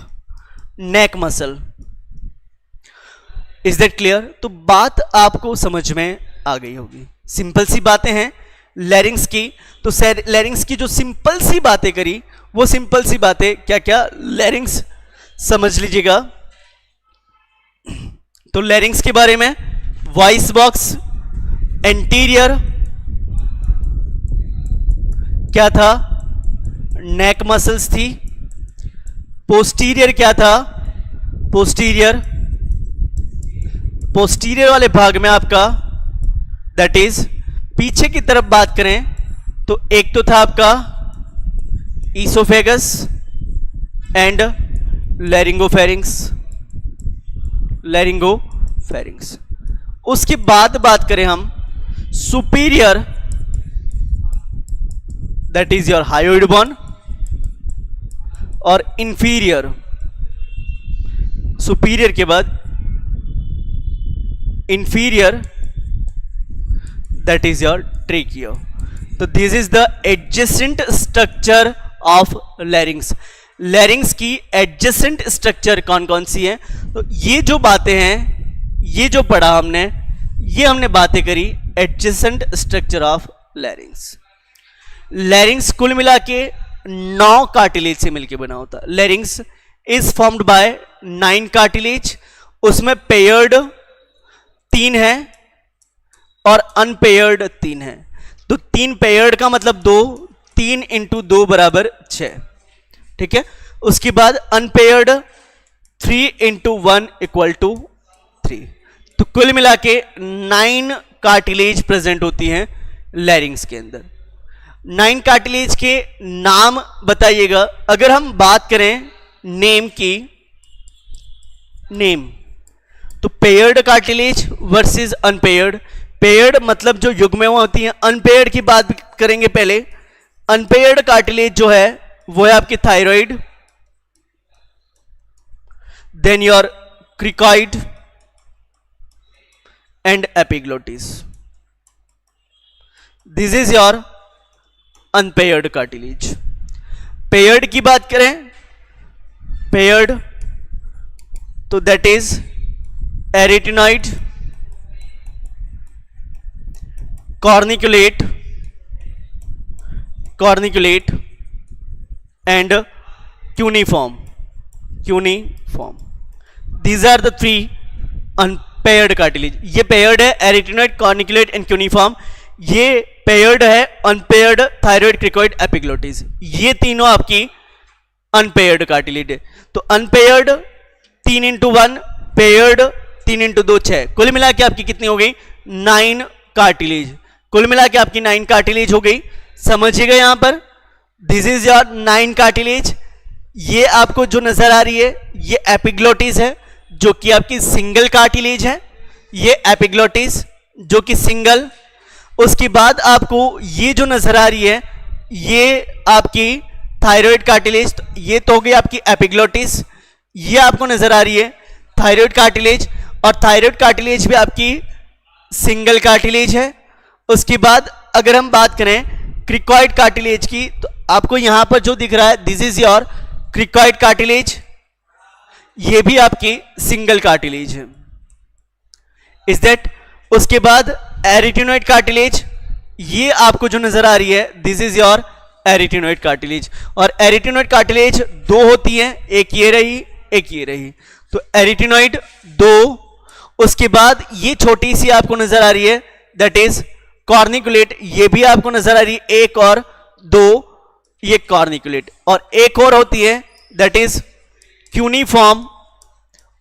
muscle. Is that clear? तो बात आपको समझ में आ गई होगी, सिंपल सी बातें हैं लैरिंग्स की। तो लैरिंग्स की जो सिंपल सी बातें करी, वो सिंपल सी बातें क्या क्या लैरिंग्स समझ लीजिएगा। तो लैरिंग्स के बारे में, वॉइस बॉक्स, एंटीरियर क्या था, नेक मसल्स थी। पोस्टीरियर क्या था, पोस्टीरियर वाले भाग में आपका दैट इज पीछे की तरफ बात करें तो एक तो था आपका oesophagus and laryngopharynx, laryngopharynx. Pharynx. उसके बाद बात करें हम superior, that is your hyoid bone, और इंफीरियर, सुपीरियर के बाद inferior, that is your trachea. तो this is the adjacent structure of larynx. Larynx की एडजेसेंट स्ट्रक्चर कौन कौन सी है? तो ये जो बातें हैं, ये जो पढ़ा हमने, ये हमने बातें करी एडजेसेंट स्ट्रक्चर ऑफ लैरिंग्स। लैरिंग्स कुल मिला के 9 कार्टिलेज से मिलकर बना होता है। लैरिंग्स इज फॉर्म्ड बाय 9 कार्टिलेज। उसमें पेयर्ड 3 है और अनपेयर्ड 3 है। तो 3 पेयर्ड का मतलब 2, 3 × 2 = 6, ठीक है। उसके बाद अनपेयर्ड 3 × 1 = 3। तो कुल मिला के 9 कार्टिलेज प्रेजेंट होती हैं लैरिंग्स के अंदर। 9 कार्टिलेज के नाम बताइएगा। अगर हम बात करें नेम की, नेम, तो paired cartilage versus unpaired. Paired मतलब जो युग्म होती हैं। अनपेयर्ड की बात करेंगे पहले। अनपेयर्ड कार्टिलेज जो है वो है आपकी thyroid, then your cricoid and epiglottis. This is your unpaired cartilage. Paired की बात करें, पेयर्ड तो that is arytenoid, corniculate, corniculate and cuneiform, cuneiform. These are the 3 unpaired cartilage. ये पेयर्ड है, एरिटिनॉइड, कॉर्निकुलेट एंड क्यूनिफॉर्म। ये paired है, unpaired, thyroid, cricoid, epiglottis. ये तीनों आपकी अनपेयर्ड कार्टिलेज है। तो अनपेयर्ड 3 × 1, पेयर्ड 3 × 2 6। कुल मिला के आपकी कितनी हो गई? 9 कार्टिलेज। कुल मिला के आपकी 9 कार्टिलेज हो गई। समझिएगा यहां पर, दिस इज योर 9 कार्टिलेज। ये आपको जो नजर आ रही है ये एपिग्लोटिस है, जो कि आपकी सिंगल कार्टिलेज है। ये एपिग्लोटिस जो कि सिंगल। उसके बाद आपको ये जो नजर आ रही है ये आपकी थायराइड कार्टिलेज। ये तो हो गई आपकी एपिग्लोटिस। ये आपको नजर आ रही है थायराइड कार्टिलेज, और थायराइड कार्टिलेज भी आपकी सिंगल कार्टिलेज है। उसके बाद अगर हम बात करें क्रिकॉइड कार्टिलेज की, तो आपको यहां पर जो दिख रहा है this is your cricoid cartilage. ये भी आपकी सिंगल कार्टिलेज है। Is that? उसके बाद एरिटिनॉइड कार्टिलेज, ये आपको जो नजर आ रही है दिस इज योर एरिटिनॉइड कार्टिलेज। और एरिटिनॉइड कार्टिलेज 2 होती है, एक ये रही, एक ये रही। तो एरिटिनॉइड 2। उसके बाद ये छोटी सी आपको नजर आ रही है दैट इज कॉर्निकुलेट। ये भी आपको नजर आ रही है, 1 और 2, ये कॉर्निकुलेट। और एक और होती है दैट इज क्यूनिफॉर्म,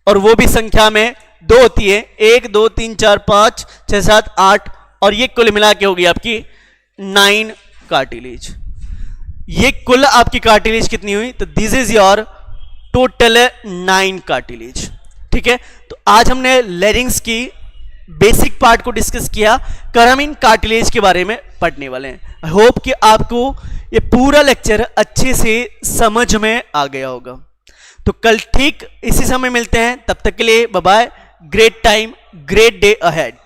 और वो भी संख्या में 2 होती है, 1 2 3 4 5 6 7 8, और ये कुल मिला के होगी आपकी 9 कार्टिलेज। ये कुल आपकी कार्टिलेज कितनी हुई? तो this is your total 9 cartilage, ठीक है। तो आज हमने लैरिंग्स की बेसिक पार्ट को डिस्कस किया। कल हम इन कार्टिलेज के बारे में पढ़ने वाले हैं। आई होप कि आपको ये पूरा लेक्चर अच्छे से समझ में आ गया होगा। तो कल ठीक इसी समय मिलते हैं, तब तक के लिए bye bye. Great time, great day ahead.